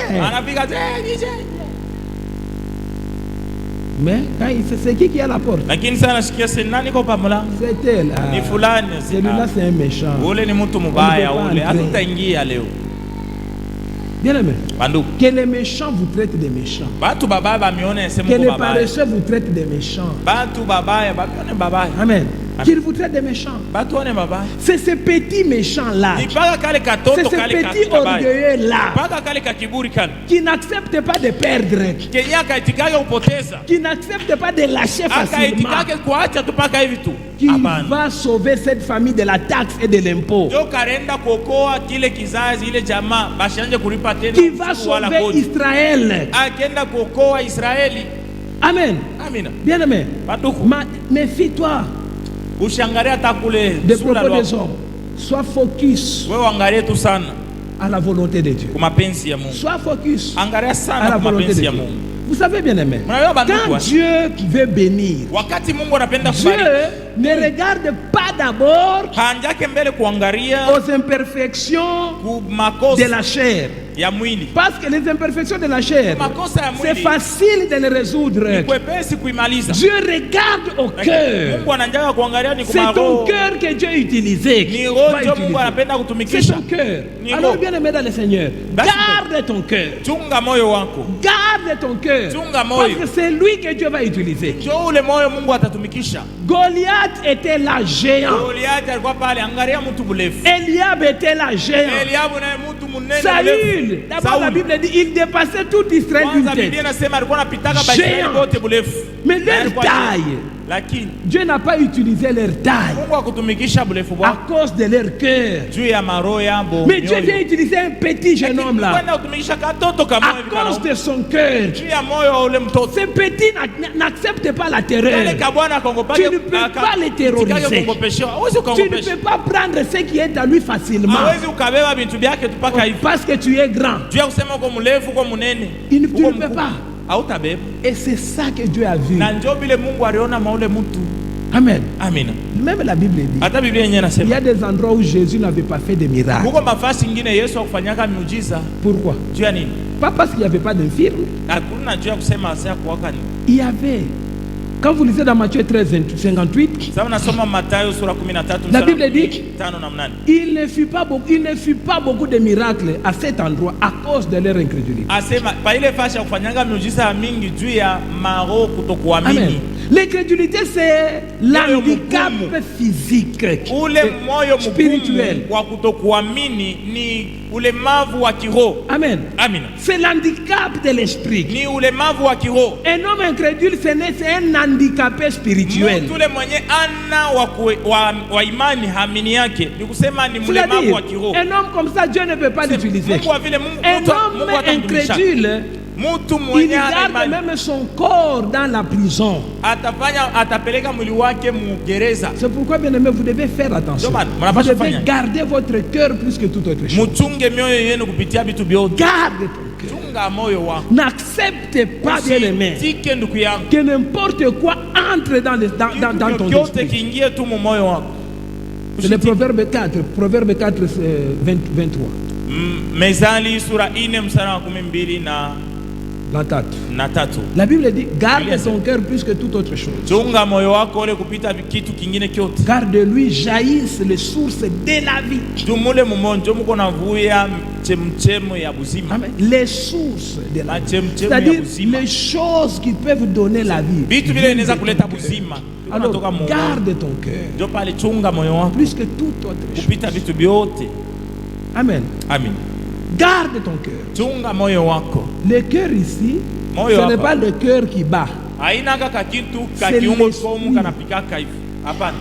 bien. Anafika nije. Mais quand c'est qui est à la porte? Lakini sana nasikia se nani kwa pa mlango? C'est elle. Ni fulani. Celui-là c'est un méchant. Ule ni mtu On mbaya ne peut pas ule. entrer. Hatutaingia leo. Bien aimé. Banduku. Que les méchants vous traitent de méchants. Batu babaya bamione sema Que les kwa babaya. paresseux vous traitent de méchants. Batu babaya bamione babaya. Amen. Qu'ils vous traitent de méchants. Batu one babaya. C'est ces petits méchants-là. Ni paka kale C'est katoto ces kale petits kabaya. orgueilleux-là Paka kale kakiburi kale. qui n'acceptent pas de perdre, Kenya akaitikage upoteza. qui n'acceptent pas de lâcher facilement, Akaitikage kuacha tu paka hivi tu. qui Hapana. va sauver cette famille de la taxe et de l'impôt, Ndio karenda kuokoa kile kizazi ile jamaa bashanje kulipa tena qui va ushuru wala sauver kodi. Israël. Akienda kuokoa Israeli. Amen. Amina. Bien aimé, Batuku. méfie-toi Ushangalie hata kule des sura propos des lwako. hommes. Sois focus Wewe angalie tu sana à la volonté de Dieu. kwa mapenzi ya Mungu. Sois focus Angalia à sana la kwa volonté de mapenzi Dieu. ya Mungu. Vous savez bien aimé, Mnaelewa banduku quand wa? Dieu veut bénir, Wakati Mungu anapenda Dieu kubariki, ne regarde pas d'abord hanjake mbele kuangalia aux imperfections ku makosa de la chair. ya mwili. Parce que les imperfections de la chair, Makosa ya c'est mwili facile de les résoudre. kwepesi kuimaliza. Dieu regarde au cœur. Mungu ananjaka kuangalia ni C'est ton kumaro. cœur que Dieu utilise. Ni Va roho ndio utiliser. Mungu anapenda C'est kutumikisha. ton cœur. Ni Alors roho. bien aimé dans le Seigneur, Basi garde ton cœur. Chunga moyo wako. Garde ton cœur. Chunga Parce moyo. que c'est lui que Dieu va utiliser. Ndio ule moyo Mungu atatumikisha. Goliath était là géant. Goliathi alikuwa pale, angalia mtu mrefu. Eliab était là géant. Eliabu naye mtu mnene Saül, d'abord la Bible dit, il dépassait tout Israël d'une Kwanza Biblia tête. inasema alikuwa anapitaka Baisraeli Géant. wote mrefu. Mais Na leur alikuwa taille, géant. Lakini Dieu n'a pas utilisé leur taille Mungu akutumikisha mrefu à wako cause de leur cœur. juu ya maroho yabo. Mais Dieu vient utiliser un petit jeune homme là Kwenda kutumikisha katoto kama à hivi cause kana. de son cœur. Juu ya moyo wa ule mtoto. Ce petit n'accepte pas la terreur. Kale kabwana akongopake. Tu ne peux pas les terroriser. Hawezi Tu ne ukongopesha. peux pas prendre ce qui est à lui facilement. Hawezi ukabeba vitu vyake tupaka hivi. Parce que tu es grand. Juu ya kusema uko mrefu, uko mnene. Tu ne uko peux mkubwa. pas. Hautabeba. Et c'est ça que Dieu a vu. Na njoo vile Mungu aliona maule mtu. Amen. Amina. Même la Bible dit, Hata Biblia yenyewe il y inasema a des endroits où Jésus n'avait pas fait de miracles. huko mafasi ingine Yesu akufanyaka miujiza. Pourquoi? Juu ya nini? Pas parce qu'il n'y avait pas d'infirme. Hakuna juu ya kusema asa kuwaka ni. Il y avait. Quand vous lisez dans Matthieu 13, 58, Sasa nasoma Mathayo sura 13 La Bible dit, 5 na 8. il ne fut pas beaucoup de miracles à cet endroit à cause de leur incrédulité. Asema pa ile fasi ya kufanyanga miujiza mingi juu ya maroho Amen. kutokuamini. L'incrédulité, c'est l'handicap mgumu. physique, Ule moyo spirituel. mgumu wa kutokuamini ni ulemavu wa kiroho. Amen. Amina. C'est l'handicap de l'esprit. Ni ulemavu wa kiroho. Un homme incrédule, c'est un handicapé spirituel. Mtu ule mwenye ana wa imani hamini yake ni kusema ni mlemavu C'est-à-dire, wa kiroho. un homme comme ça, Dieu ne peut pas l'utiliser. Mungu wa vile Mungu Un Mungu homme atamtumisha. incrédule, Mtu Il mwenye hana garde imani même son corps dans la prison. atapeleka mwili wake mugereza. C'est pourquoi, bien aimé, vous devez faire attention. Vous devez garder votre cœur plus que toute autre chose. Muchunge mioyo yenu kupitia vitu vyote. Garde ton cœur. Chunga moyo wako. N'accepte pas, bien aimé, Usitike ndugu yangu. que n'importe quoi entre dans ton esprit. Kiingie tu mu moyo wako. C'est le Proverbe 4, Proverbe 4, 23. Mezali sura 4 mstari wa 12 na 3. La Bible dit, garde ton cœur plus que toute autre chose. Chunga moyo wako ole kupita kitu kingine kyote. Car de lui jaillissent les sources de la vie. Tumule mumonjo muko navuya chemchemo ya buzima. Amen. Les sources de la vie. C'est-à-dire les choses qui peuvent donner la vie. Vitu vile inaweza kuleta buzima. Alors, garde ton cœur. Ndio pale chunga moyo wako Plus que toute autre chose. kupita vitu vyote. Amen. Amen. Garde ton cœur. Chunga moyo wako. Le cœur ici, Moyo ce n'est hapa. pas le cœur qui bat. Haina kaka kitu C'est kakiungo l'esprit. komu kanapikaka hivi. Hapana.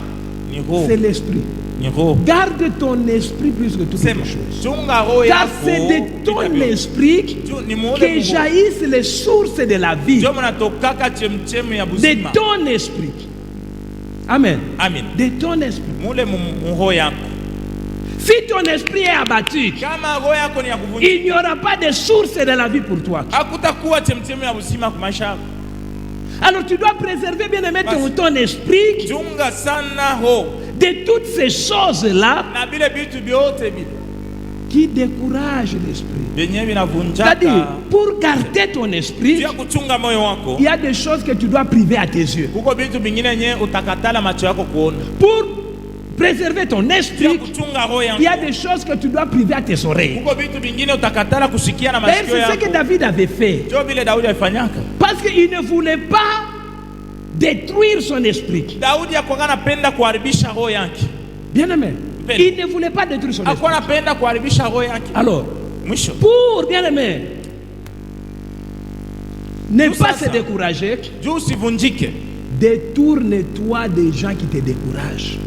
Ni roho. C'est l'esprit. Ni roho. Garde ton esprit plus que toute Sema. autre chose. Chunga roho Car yako. c'est de ton esprit Ni muone que Mungu. jaillissent les sources de la vie. Ndio mnatokaka chemchemo ya De buzima. ton esprit. Amen. Amen. De ton esprit. Mule roho yako. Si ton esprit est abattu, Kama roho yako ni ya kuvunjika, il n'y aura pas de source de la vie pour toi. hakutakuwa chemchemo ya buzima kwa maisha yako. Alors tu dois préserver, bien aimé, ton esprit Chunga sana roho. de toutes ces choses-là Na bile vitu vyote vile qui découragent l'esprit. vyenye C'est-à-dire, vinavunjaka. pour garder ton esprit, Juu ya kuchunga moyo wako, il y a des choses que tu dois priver à tes yeux. kuko vitu vingine yenye utakatala macho yako kuona. Pour préserver ton Juu ya esprit, kuchunga roho il y a yako, des choses que tu dois priver à tes oreilles. kuko vitu vingine utakatala kusikia na D'ailleurs, masikio c'est ce que yako. David avait fait. Ndio vile Daudi alifanyaka. Parce qu'il ne voulait pas détruire son esprit. Daudi hakuwa anapenda kuharibisha roho yake. Bien aimé, Mpendwa. il ne voulait pas détruire son esprit. Hakuwa anapenda kuharibisha roho yake. Alors, Mwisho, pour, bien aimé, ne Tout pas ça, se ça. décourager, juu usivunjike. détourne-toi des gens qui te découragent.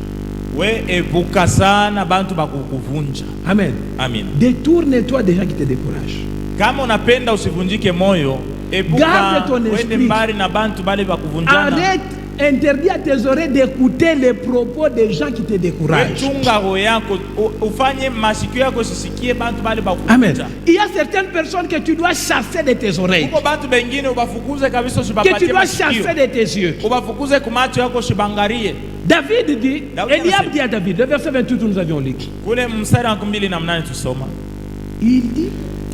We epuka sana bantu bakukuvunja. Amen. Amen. Détourne-toi des gens qui te découragent. Kama unapenda usivunjike moyo, epuka Garde ton esprit. wende mbali na bantu bale bakuvunjana. Arrête, interdis à tes oreilles d'écouter les propos des gens qui te découragent. Chunga roho yako, ufanye masikio yako sisikie bantu bale Amen. bakuvunja. Il y a certaines personnes que tu dois chasser de tes oreilles, Kuko bantu bengine ubafukuze kabisa, que usibapatie tu dois masikio. chasser de tes yeux. Ubafukuze kumacho yako usibangarie. David dit, David Eliab anasema. dit à David, le verset 28 nous avions lu, Kule mstari wa 2:8 tusoma. il dit,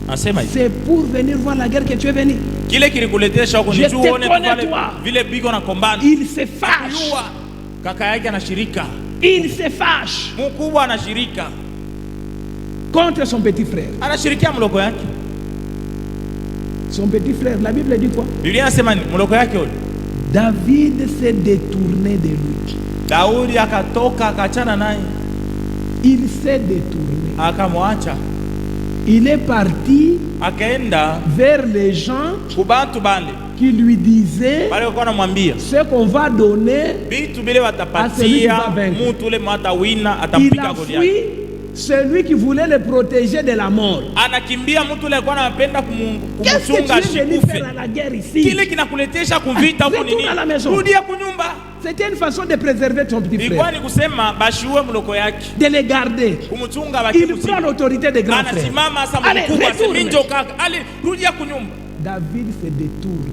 Anasema hivi. c'est pour venir voir la guerre que tu es venu. Kile kilikuletea huko Je ni juu te uone connais vile toi. vile biko na kombana. Il se fâche, Yua kaka yake anashirika. il se fâche Mkubwa anashirika. contre son petit frère. Anashirikia mloko yake. Son petit frère, la Bible dit quoi? Biblia inasema ni mloko yake yule. David s'est détourné de lui. Daudi akatoka akachana naye. Il s'est détourné. Akamwacha. Il est parti Akaenda vers les gens kubantu bale. qui lui disaient Bale walikuwa wanamwambia ce qu'on va donner. vitu vile celui qui watapatia va vaincre. mtu ule mata wina Il atampika a Goliath. fui celui qui voulait le protéger de la mort. Anakimbia mtu ule alikuwa anapenda Qu'est-ce que kumchunga tu es venu asikufe. faire à la guerre ici? Kile kinakuletesha kuvita huko Retourne nini? à la maison. Rudia kunyumba. C'était une façon de préserver ton petit Ilikuwa frère, ni kusema bashiwe mloko yake. de le garder. Kumchunga Il baki prend l'autorité des grands frères. anasimama sasa Allez, mkubwa retourne. ninjo kaka. Ale rudia kunyumba. David se détourne.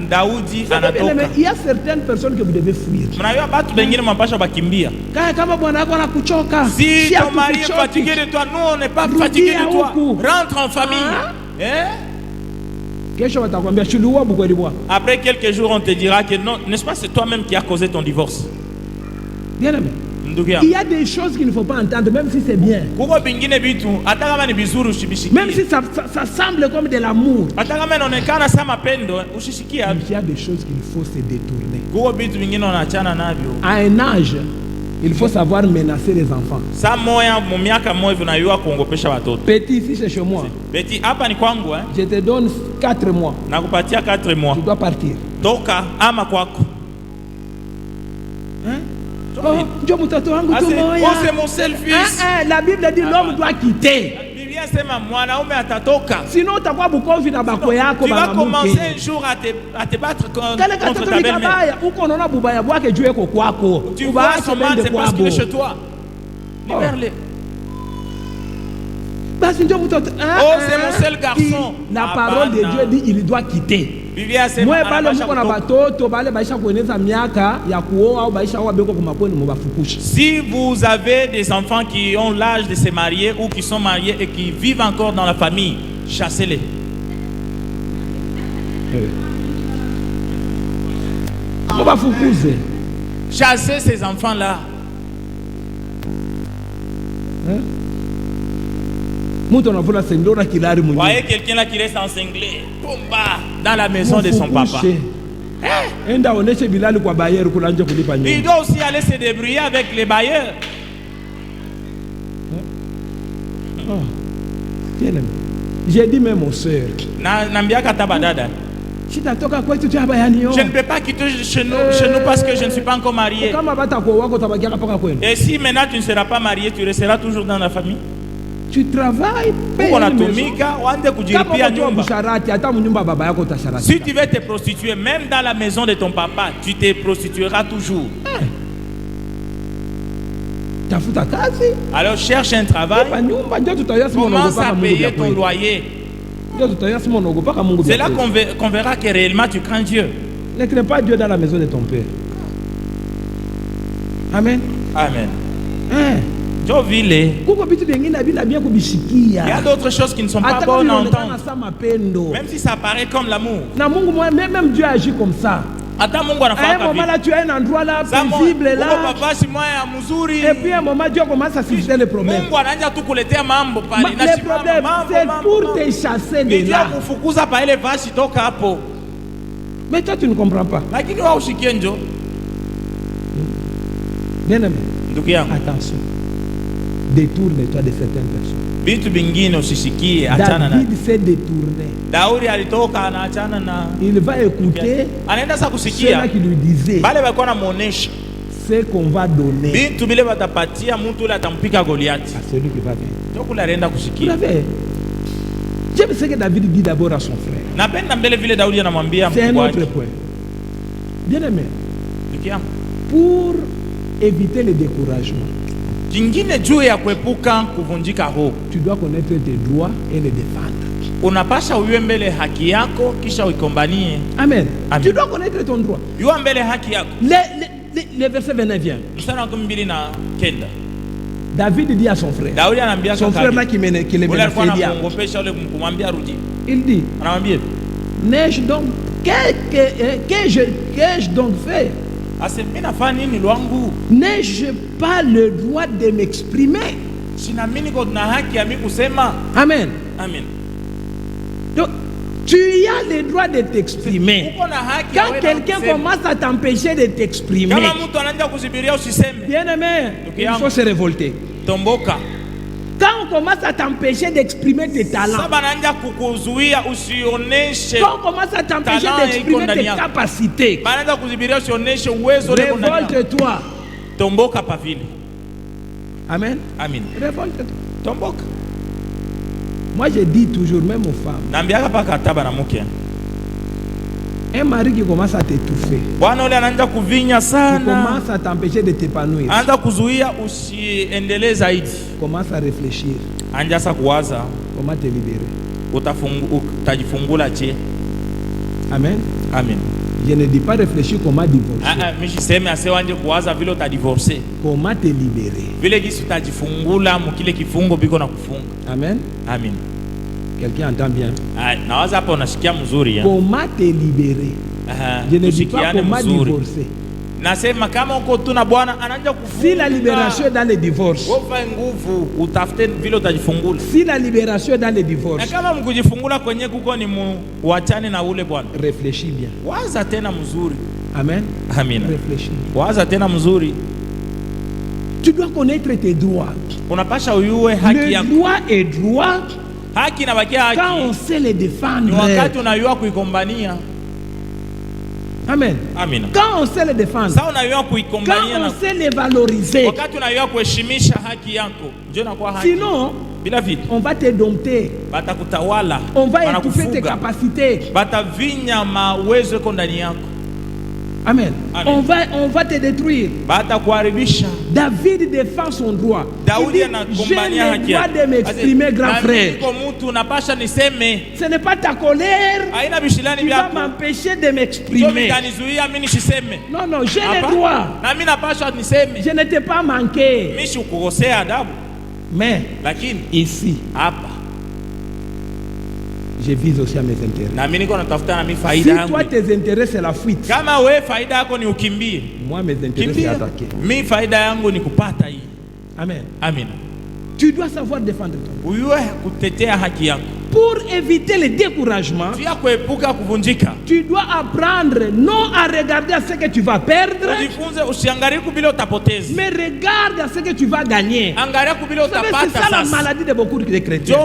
Daudi Vous savez, bien aimé, anatoka. il y a certaines personnes que vous devez fuir. Mnajua watu wengine mapasha bakimbia. Kama bwana wako anakuchoka, Si ton mari est hatukuchoki. fatigué de toi, nous on n'est pas Rudia fatigué de toi. huku. Rentre en famille. Ah. Eh? Kesho watakwambia shuluwa bukweli bwa. Après quelques jours, on te dira que non, n'est-ce pas, c'est toi-même qui as causé ton divorce. Bien aimé, Ndugu il yangu. y a des choses qu'il ne faut pas entendre, même si c'est bien. Kuko vingine vitu hata kama ni vizuri Même usibishikie. si ça semble comme de l'amour. Hata kama inaonekana sama mapendo, usishikie. Il y a des choses qu'il faut se détourner. Kuko vitu vingine unaachana navyo. À un âge, il faut savoir menacer les enfants. Saa moya mu miaka moja unayua kuongopesha watoto. Petit, ici c'est chez moi. Beti hapa ni kwangu Je te donne 4 mois. Nakupatia 4 mois. Tu dois partir. Toka ama kwako. Hein? Oh, Dieu mtoto wangu tu Oh, moya. c'est mon seul fils. La Bible dit l'homme doit quitter. Biblia Biblia sema mwanaume atatoka. Sinon utakuwa Bukovi na bako yako tu vas baba commencer mke. un jour à te battre contre Kale ta katoto belle-mère. nikabaya uko unaona bubaya bwake juu yako kwako. Tu vois son mal, c'est parce qu'il est chez toi. Libère-le. Basi ndio mtoto. Oh, c'est mon seul garçon. La parole de Dieu dit il doit quitter. Biblia sema Mwe bale mko na batoto bale baisha kueneza miaka ya kuoa au baisha wa beko kwa kwenu mbafukusha. Si vous avez des enfants qui ont l'âge de se marier ou qui sont mariés et qui vivent encore dans la famille, chassez-les. Mbafukuze. Chassez ces enfants-là. Voyez quelqu'un là qui reste en cinglé, tomba dans la maison de son papa. Il doit aussi aller se débrouiller avec les bailleurs. J'ai dit même aux sœurs, je ne peux pas quitter chez nous parce que je ne suis pas encore marié. Et si maintenant tu ne seras pas marié, tu resteras toujours dans la famille. Tu travailles, si tu veux te prostituer, même dans la maison de ton papa, tu te prostitueras toujours. Alors cherche un travail, commence à payer ton loyer. C'est là qu'on verra que réellement tu crains Dieu. Ne crains pas Dieu dans la maison de ton père. Amen. Amen. Il y a d'autres choses qui ne sont pas bonnes à entendre. Même si ça paraît comme l'amour. Même Dieu agit comme ça. À un moment là, tu as un endroit là, paisible là. Et puis à un moment, Dieu commence à susciter les problèmes. Les problèmes, c'est pour te chasser de là. Mais toi, tu ne comprends pas. Bien aimé, attention. Détourne-toi de certaines personnes. David s'est détourné. Il va écouter ceux-là qui lui disaient ce qu'on va donner à celui qui va venir. Vous l'avez. J'aime ce que David dit d'abord à son frère. C'est un autre point. Bien aimé, pour éviter le découragement, tu dois connaître tes droits et les défendre. Amen. Tu dois connaître ton droit. Le verset 29 vient. David dit à son frère, son frère là qui le menaçait, il dit, n'ai-je donc qu'ai-je donc fait? N'ai-je pas le droit de m'exprimer? Amen. Amen. Donc, tu as le droit de t'exprimer. Quand quelqu'un commence à t'empêcher de t'exprimer, bien aimé, il faut se révolter. Quand on commence à t'empêcher d'exprimer tes talents, quand on commence à t'empêcher d'exprimer tes capacités, révolte-toi. Amen. Amen. Révolte-toi. Moi je dis toujours, même aux femmes, un mari qui commence à t'étouffer, qui commence à t'empêcher de t'épanouir, commence à réfléchir comment te libérer. Amen. Amen. Je ne dis pas réfléchir comment divorcer. Comment te libérer. Amen. Amen. Quelqu'un entend bien. Comment te libérer. Je ne dis pas comment divorcer. Si la libération est dans le divorce, si la libération est dans le divorce, réfléchis bien. Amen. Amen. Réfléchis. Tu dois connaître tes droits. Le droit est droit quand on sait les défendre. Amen. Amen. Quand on sait les défendre, quand on sait les valoriser. Sinon, On va te dompter. On va étouffer tes capacités. Amen. On va te détruire. David défend son droit. Il dit, j'ai le droit de m'exprimer, grand frère. Ce n'est pas ta colère qui va m'empêcher de m'exprimer. Non, non, j'ai le droit. Je ne t'ai pas manqué. Mais ici, je vise aussi à mes intérêts. Si toi tes intérêts c'est la fuite, moi mes intérêts c'est attaquer. Amen. Amen. Tu dois savoir défendre ton droit. Pour éviter le découragement, tu dois apprendre non à regarder à ce que tu vas perdre, mais regarde à ce que tu vas gagner. C'est ça la maladie de beaucoup de chrétiens.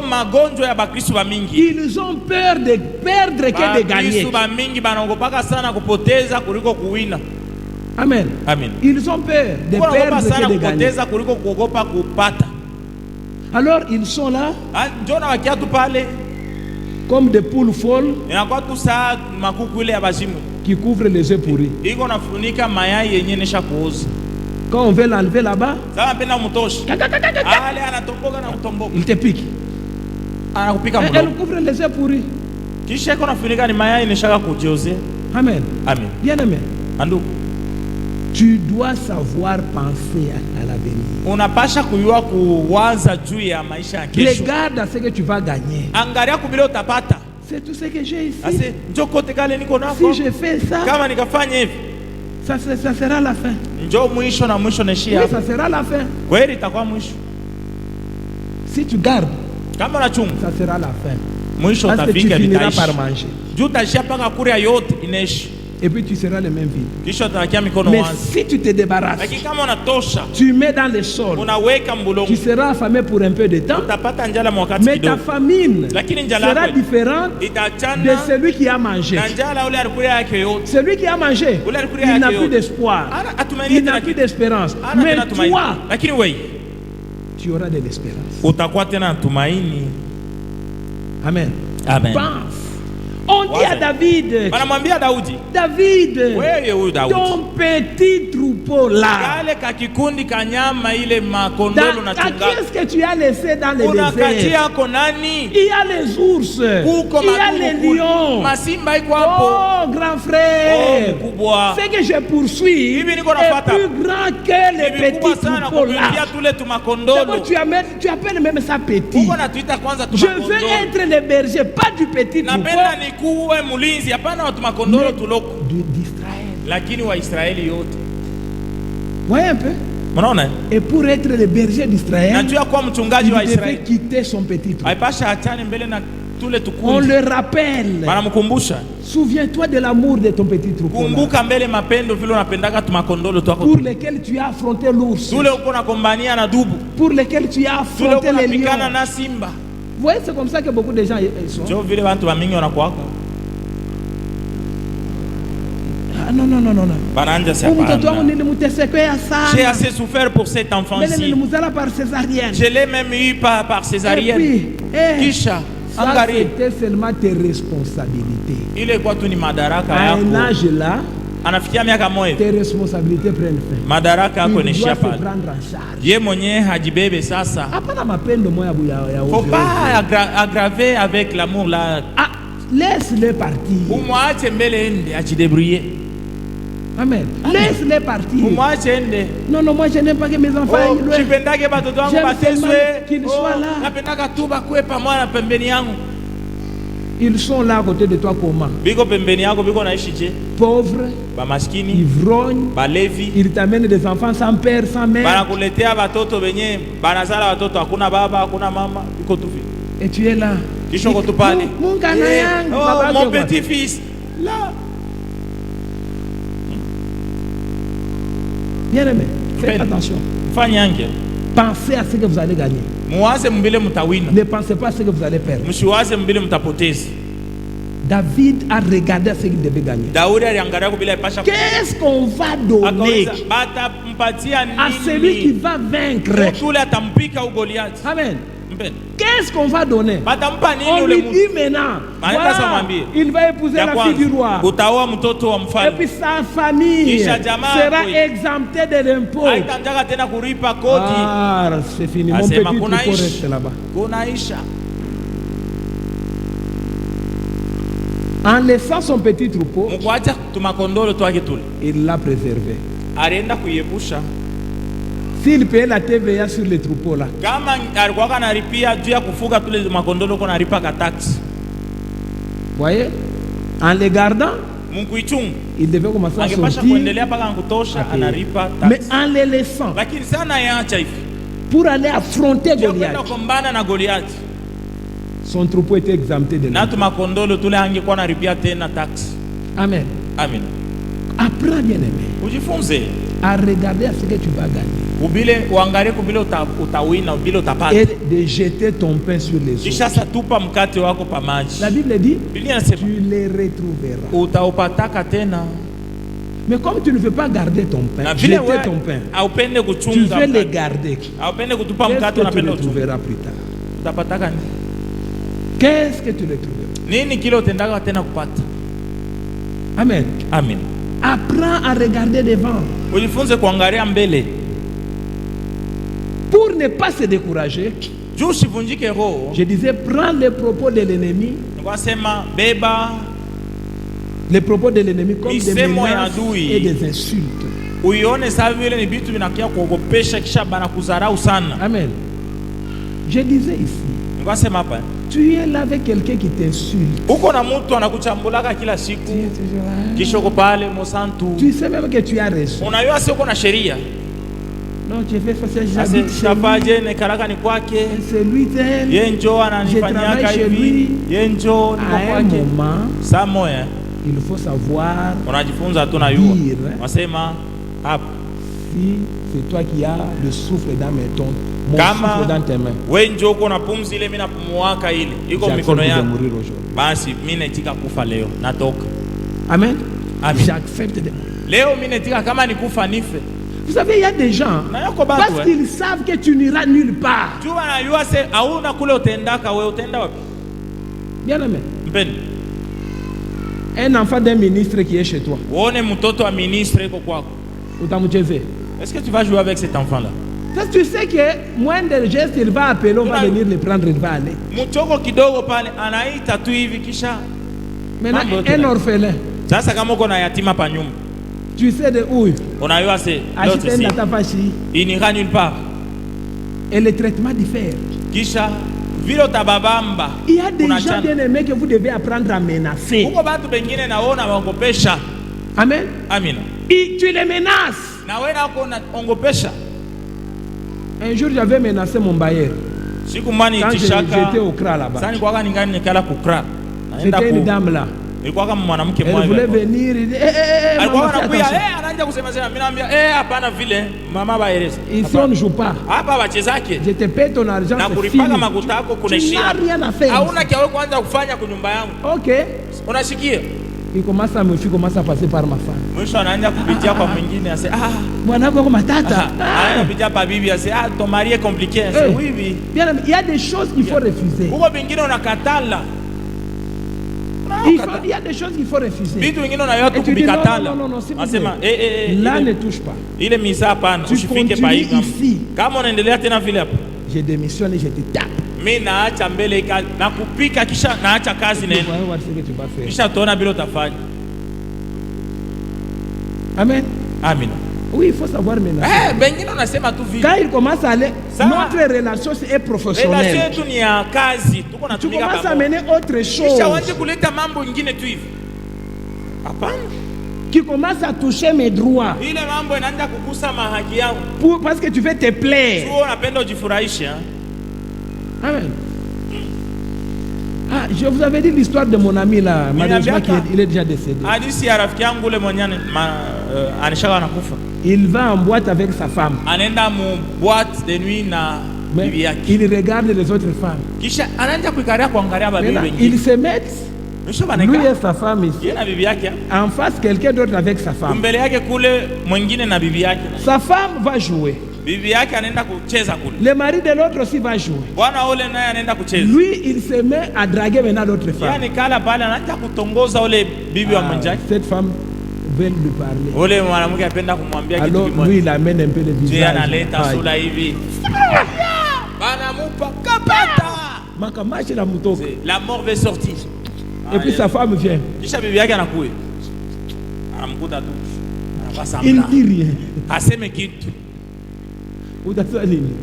Ils ont peur de perdre que de gagner. Amen. Amen. Ils ont peur de perdre que de gagner. Alors ils sont là comme des poules folles qui couvrent les œufs pourris. Quand on veut l'enlever là-bas, il te pique. Elle couvre les œufs pourris. Amen. Amen. Bien aimé. Tu dois savoir penser à l'avenir. Regarde à ce que tu vas gagner. C'est tout ce que j'ai ici. Si je fais ça, ça sera la fin. Oui, ça sera la fin. Si tu gardes, ça sera la fin. Parce que tu finiras par manger. Et puis tu seras le même vide. Mais si tu te débarrasses, tu mets dans le sol, tu seras affamé pour un peu de temps, mais ta famine sera différente de celui qui a mangé. Celui qui a mangé, il n'a plus d'espoir, il n'a plus d'espérance. Mais toi, tu auras de l'espérance. Amen. Amen. Pense. On dit à David, David, ton petit troupeau là, à qui est-ce que tu as laissé dans le désert? Il y a les ours, il y a les lions. Oh grand frère, ce que je poursuis est plus grand que les petits troupeaux là. Tu appelles même ça petit. Je veux être le berger, pas du petit troupeau. d'Israël. Voyez un peu. Et pour être le berger d'Israël, il devait quitter son petit troupeau. On le rappelle. Souviens-toi de l'amour de ton petit troupeau pour lequel tu as affronté l'ours, pour lequel tu as affronté les lions. Vous voyez, c'est comme ça que beaucoup de gens sont. Ah, non. J'ai assez souffert pour cet enfant-ci. Je l'ai même eu par césarienne. Kisha, c'était seulement tes responsabilités. À un âge là, tes responsabilités prennent fin. Il doit se prendre en charge. Faut pas aggraver avec l'amour là. Ah, laisse-le partir. Amen. Laisse-les partir. Non, moi je n'aime pas que mes enfants aillent loin. J'aime tellement qu'ils soient là. Ils sont là à côté de toi comment? Pauvres, ivrognes, ils t'amènent des enfants sans père, sans mère. Et tu es là. Mon petit-fils. Là. Bien aimé, faites attention. Pensez à ce que vous allez gagner. Ne pensez pas à ce que vous allez perdre. David a regardé à ce qu'il devait gagner. Qu'est-ce qu'on va donner à celui qui va vaincre? Amen. Qu'est-ce qu'on va donner? On lui dit maintenant, voilà, il va épouser la fille du roi. Et puis sa famille sera exemptée de l'impôt. Ah, c'est fini, mon petit troupeau reste là-bas. En laissant son petit troupeau, il l'a préservé. S'il payait la TVA sur les troupeaux là, voyez, en les gardant, il devait commencer à sortir. Mais en les laissant, pour aller affronter Goliath, son troupeau était exempté de l'impôt. Amen. Amen. Apprends, bien-aimé, à regarder à ce que tu vas gagner et de jeter ton pain sur les autres. La Bible dit, tu les retrouveras. Mais comme tu ne veux pas garder ton pain, jeter ton pain, tu veux les garder. Qu'est-ce que tu les trouveras plus tard? Qu'est-ce que tu les trouveras? Amen. Amen. Apprends à regarder devant. Pour ne pas se décourager, je disais, prends les propos de l'ennemi. Les propos de l'ennemi comme des menaces et des insultes. Amen. Je disais ici, tu es là avec quelqu'un qui t'insulte. Tu sais même que tu as raison. Non, tu fais ça, j'habite chez lui. C'est lui tel. Je travaille chez lui. À un moment, il faut savoir dire, si c'est toi qui as le souffle dans mes tons, mon souffle dans tes mains, j'accepte de mourir aujourd'hui. Amen. J'accepte de mourir. Vous savez, il y a des gens, parce qu'ils savent que tu n'iras nulle part. Bien aimé. Un enfant d'un ministre qui est chez toi. Est-ce que tu vas jouer avec cet enfant-là? Parce que tu sais que moins de gestes, il va appeler, on va venir le prendre, il va aller. Maintenant, un orphelin. Tu sais de où? Acheter un atafashi. Il n'ira nulle part. Et le traitement diffère. Il y a des gens bien aimés que vous devez apprendre à menacer. Amen. Amen. Et tu les menaces. Un jour, j'avais menacé mon bailleur. Quand j'étais au CRA là-bas. C'était une dame là. Elle voulait venir. Ici on ne joue pas. Je te paie ton argent. Tu n'as rien à faire. Ok. Il commence à me fuir, commence à passer par ma femme. Ton mari est compliqué. Oui, oui. Bien, il y a des choses qu'il faut refuser. Il y a des choses qu'il faut refuser. Et tu dis non, non, s'il vous plaît. Là, ne touche pas. Tu continues ici. Je démissionne et je te tape. Amen. Amen. Oui, il faut savoir maintenant. Quand il commence à aller, notre relation est professionnelle. Tu commences à mener autre chose. Qui commence à toucher mes droits. Parce que tu veux te plaire. Amen. Ah, je vous avais dit l'histoire de mon ami là, malheureusement il est déjà décédé. Il va en boîte avec sa femme. Mais il regarde les autres femmes. Maintenant, ils se mettent, lui et sa femme ici, en face quelqu'un d'autre avec sa femme. Sa femme va jouer. Le mari de l'autre aussi va jouer. Lui, il se met à draguer maintenant l'autre femme. Cette femme veut lui parler. Alors lui, il amène un peu le visage. La mort veut sortir. Et puis sa femme vient. Il ne dit rien.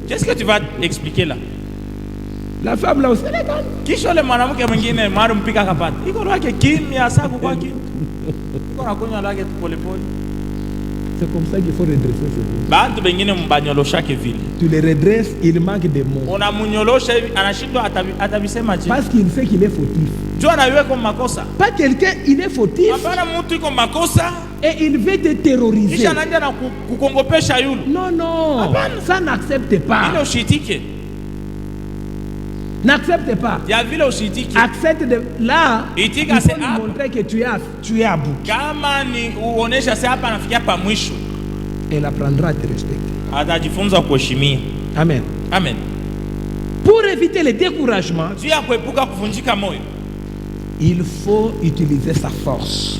Qu'est-ce que tu vas expliquer là? La femme là aussi. C'est comme ça qu'il faut redresser ces villes. Tu les redresses, il manque des mots. Parce qu'il sait qu'il est fautif. Pas quelqu'un, il est fautif. Et il veut te terroriser. Non, non. Ça n'accepte pas. N'accepte pas. Accepte de là. Il faut lui montrer que tu es à bout. Elle apprendra à te respecter. Amen. Amen. Pour éviter le découragement, il faut utiliser sa force.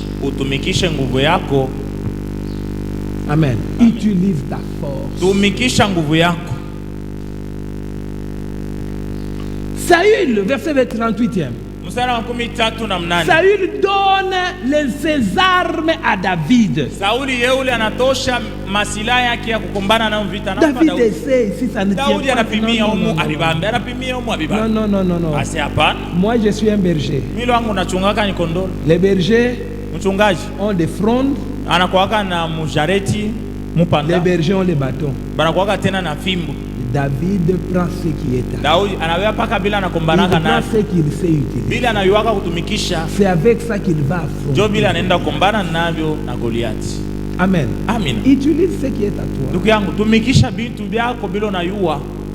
Amen. Utilise ta force. Saül, verset 38e. Saül donne ses armes à David. David essaie, si ça ne tient pas. Non. Moi je suis un berger. Les bergers ont des frondes. Les bergers ont les bâtons. David prend ce qui est à lui. Il prend ce qu'il sait utiliser. C'est avec ça qu'il va affronter. Amen. Utilise ce qui est à toi.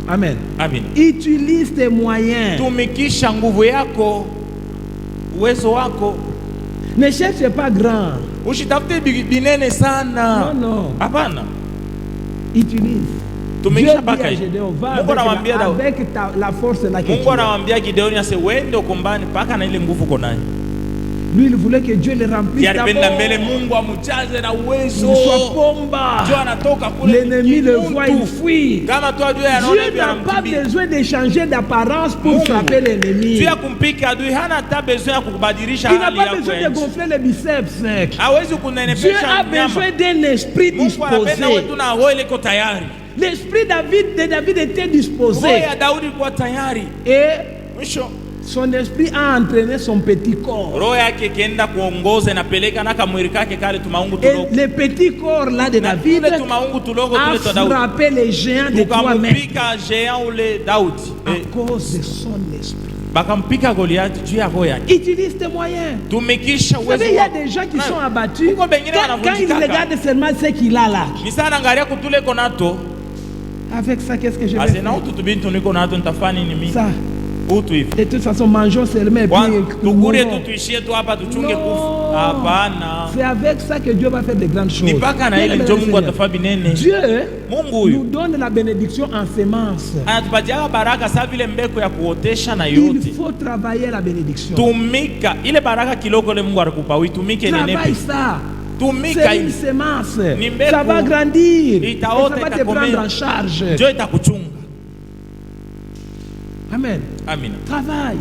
Amen. Utilise tes moyens. Ne cherche pas grand. Non. Utilise. Dieu dit à Gédéon, va avec la force là que tu as. Lui, il voulait que Dieu le remplisse d'abord. Il soit pomba. L'ennemi le voit, il fuit. Dieu n'a pas besoin de changer d'apparence pour frapper l'ennemi. Il n'a pas besoin de gonfler les biceps. Dieu a besoin d'un esprit disposé. L'esprit de David était disposé. Et son esprit a entraîné son petit corps. Et le petit corps là de David a frappé les géants de 3 mètres à cause de son esprit. Utilise tes moyens. Vous savez, il y a des gens qui sont abattus quand ils regardent seulement ce qu'il a là. Avec ça, qu'est-ce que je vais faire? Ça. De toute façon, mangeons seulement et puis c'est avec ça que Dieu va faire de grandes choses. Dieu nous donne la bénédiction en semence. Il faut travailler la bénédiction. Travaille ça. C'est une semence. Ça va grandir. Et ça va te prendre en charge. Amen. Travaille.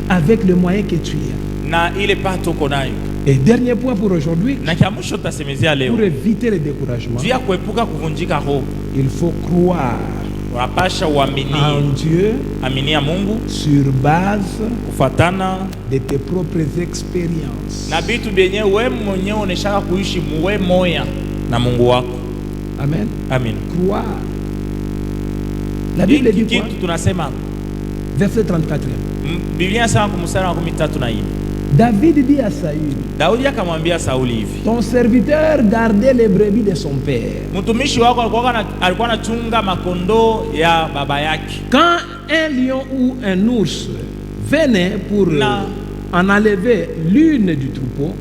Avec le moyen que tu as. Et dernier point pour aujourd'hui. Pour éviter le découragement, il faut croire en Dieu sur base de tes propres expériences. Amen. Croire. La Bible dit quoi? Verset 34. David dit à Saül, ton serviteur gardait les brebis de son père. Quand un lion ou un ours venait pour en enlever l'une du troupeau,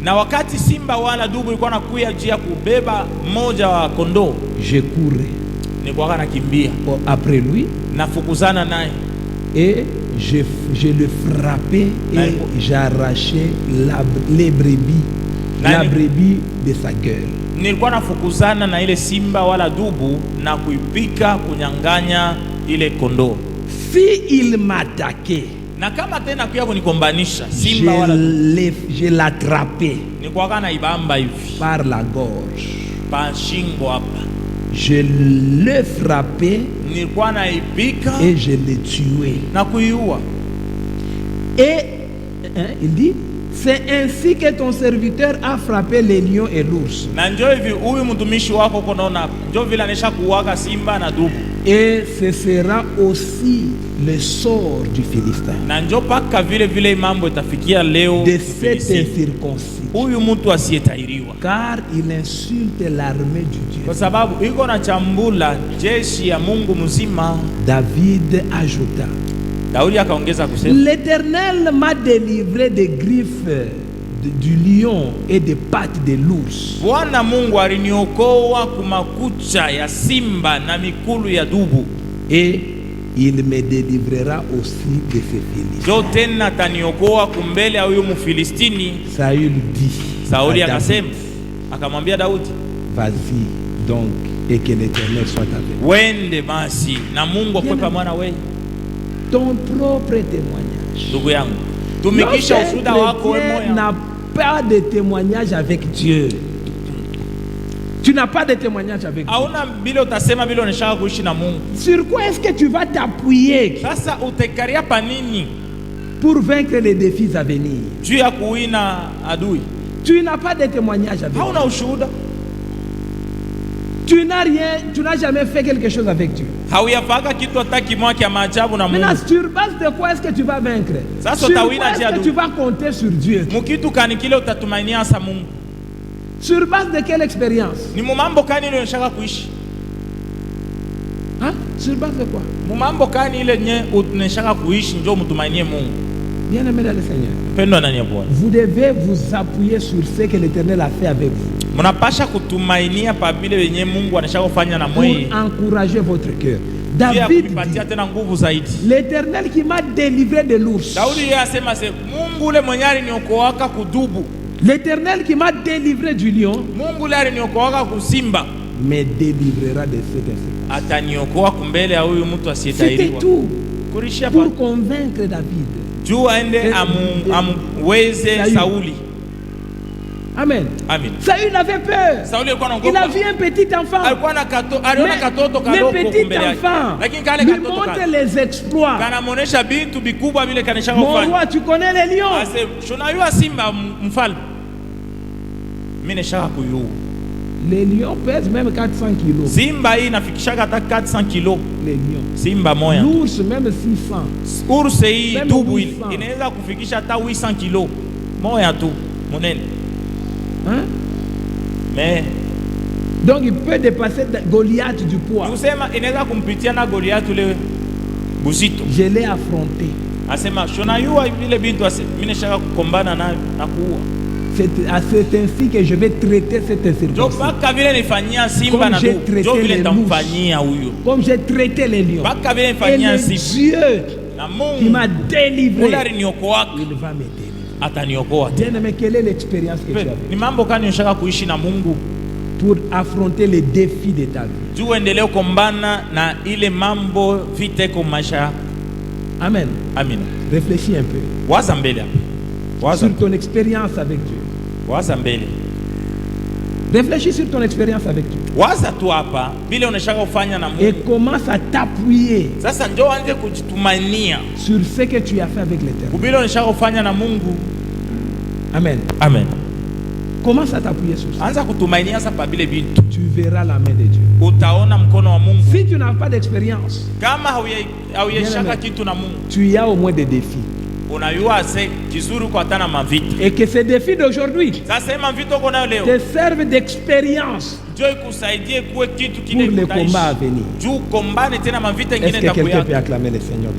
Na wakati simba wala dubu ilikuwa nakuya jia kubeba mmoja wa kondoo, je courais. Nilikuwa nakimbia après lui. Nafukuzana naye. Et je le frappais et j'arrachais les brebis. La brebis de sa gueule. Nilikuwa nafukuzana na ile simba wala dubu na kuipika kunyanganya ile kondoo. Si il m'attaquait, na kama tena kuya kunikombanisha simba wala je l'attrapais. Nilikuwa kana ibamba hivi par la gorge. Pa shingo hapa. Je le frappais nilikuwa naipika et je le tuais. Na kuiua. Et il dit, c'est ainsi que ton serviteur a frappé les lions et l'ours. Na njoo hivi huyu mtumishi wako konaona njoo vile anesha kuwaka simba na dubu. Et ce sera aussi le sort du Philistin. Na njoo paka vile vile mambo itafikia leo de cet incirconcis. Huyu mtu asiyetahiriwa. Car il insulte l'armée du Dieu. Kwa sababu iko na chambula jeshi ya Mungu mzima. David ajouta, Daudi akaongeza kusema, l'Éternel m'a délivré des griffes du lion et des pattes de l'ours. Bwana Mungu aliniokoa kumakucha ya simba na mikulu ya dubu. Et il me délivrera aussi de ces Philistins. Jo tena ataniokoa kumbele ya huyu Mfilistini. Saül dit, Sauli akasema, akamwambia Daudi, vas-y donc et que l'Éternel soit avec toi. Wende basi na Mungu akwe pamoja na wewe. Ton propre témoignage. Ndugu yangu, tumikisha ushuhuda wako wewe moyo. N'a pas de témoignage avec Dieu. Tu n'as pas de témoignage avec Dieu. Hauna bila utasema bila unashaka kuishi na Mungu. Sur quoi est-ce que tu vas t'appuyer? Sasa utekaria pa nini pour vaincre les défis à venir? Juu ya kuwina adui. Tu n'as pas de témoignage avec Dieu. Hauna ushuhuda. Tu n'as rien, tu n'as jamais fait quelque chose avec Dieu. Hauyafaka kitu hata kimoja kia maajabu na Mungu. Maintenant, sur base de quoi est-ce que tu vas vaincre? Sasa sur quoi est-ce que tu vas compter sur Dieu? Mukitu kani kile utatumainia sa Mungu? Sur base de quelle expérience? Ni mumambo kani ile unashaka kuishi? Hein? Sur base de quoi? Mumambo kani ile nye unashaka kuishi ndio mtumainie Mungu? Bien-aimé dans le Seigneur. Pendo ndani ya Bwana. Vous devez vous appuyer sur ce que l'Éternel a fait avec vous. Mnapasha kutumainia pa bile yenye Mungu anashaka kufanya na mwe. Pour encourager votre cœur. David dit, tena nguvu zaidi. l'Éternel qui m'a délivré de l'ours. Daudi yeye asema se Mungu ule mwenye aliniokoaka kudubu. L'Éternel qui m'a délivré du lion. Mungu ule aliniokoaka kusimba. Me délivrera de cet insecte. Ataniokoa kumbele ya huyu mtu asiyetahiriwa. C'était tout. Pour convaincre David. Juu aende amweze Sauli. Amen. Amen. Saül avait peur. Il a vu un petit enfant. Mais le petit enfant lui montre les exploits. Mon roi, tu connais les lions. Les lions pèsent même 400 kilos. Simba hii inafikishaka hata 400 kilo. Les lions. Simba moja. L'ours même 600. Ours hii dubu inaweza kufikisha hata 800 kilo. Moja tu, munene. Hein? Mais donc il peut dépasser Goliath du poids. Usema inaweza kumpitia na Goliath ule buzito. Je l'ai affronté. Asema shonayua vile bintu mimi nishaka kukombana na kuua. C'est ainsi que je vais traiter cette circonstance. Comme j'ai traité les loups. Comme j'ai traité les lions. Et le Dieu qui m'a délivré, il va me délivrer. Bien-aimé, quelle est l'expérience que tu as pour affronter les défis de ta vie? Amen. Amen. Réfléchis un peu sur ton expérience avec Dieu. Réfléchis sur ton expérience avec Dieu. Et commence à t'appuyer sur ce que tu as fait avec l'Éternel. Amen. Amen. Commence à t'appuyer sur ça. Tu verras la main de Dieu. Si tu n'as pas d'expérience, tu as au moins des défis. Et que ces défis d'aujourd'hui te servent d'expérience pour le combat à venir. Est-ce que quelqu'un peut acclamer le Seigneur?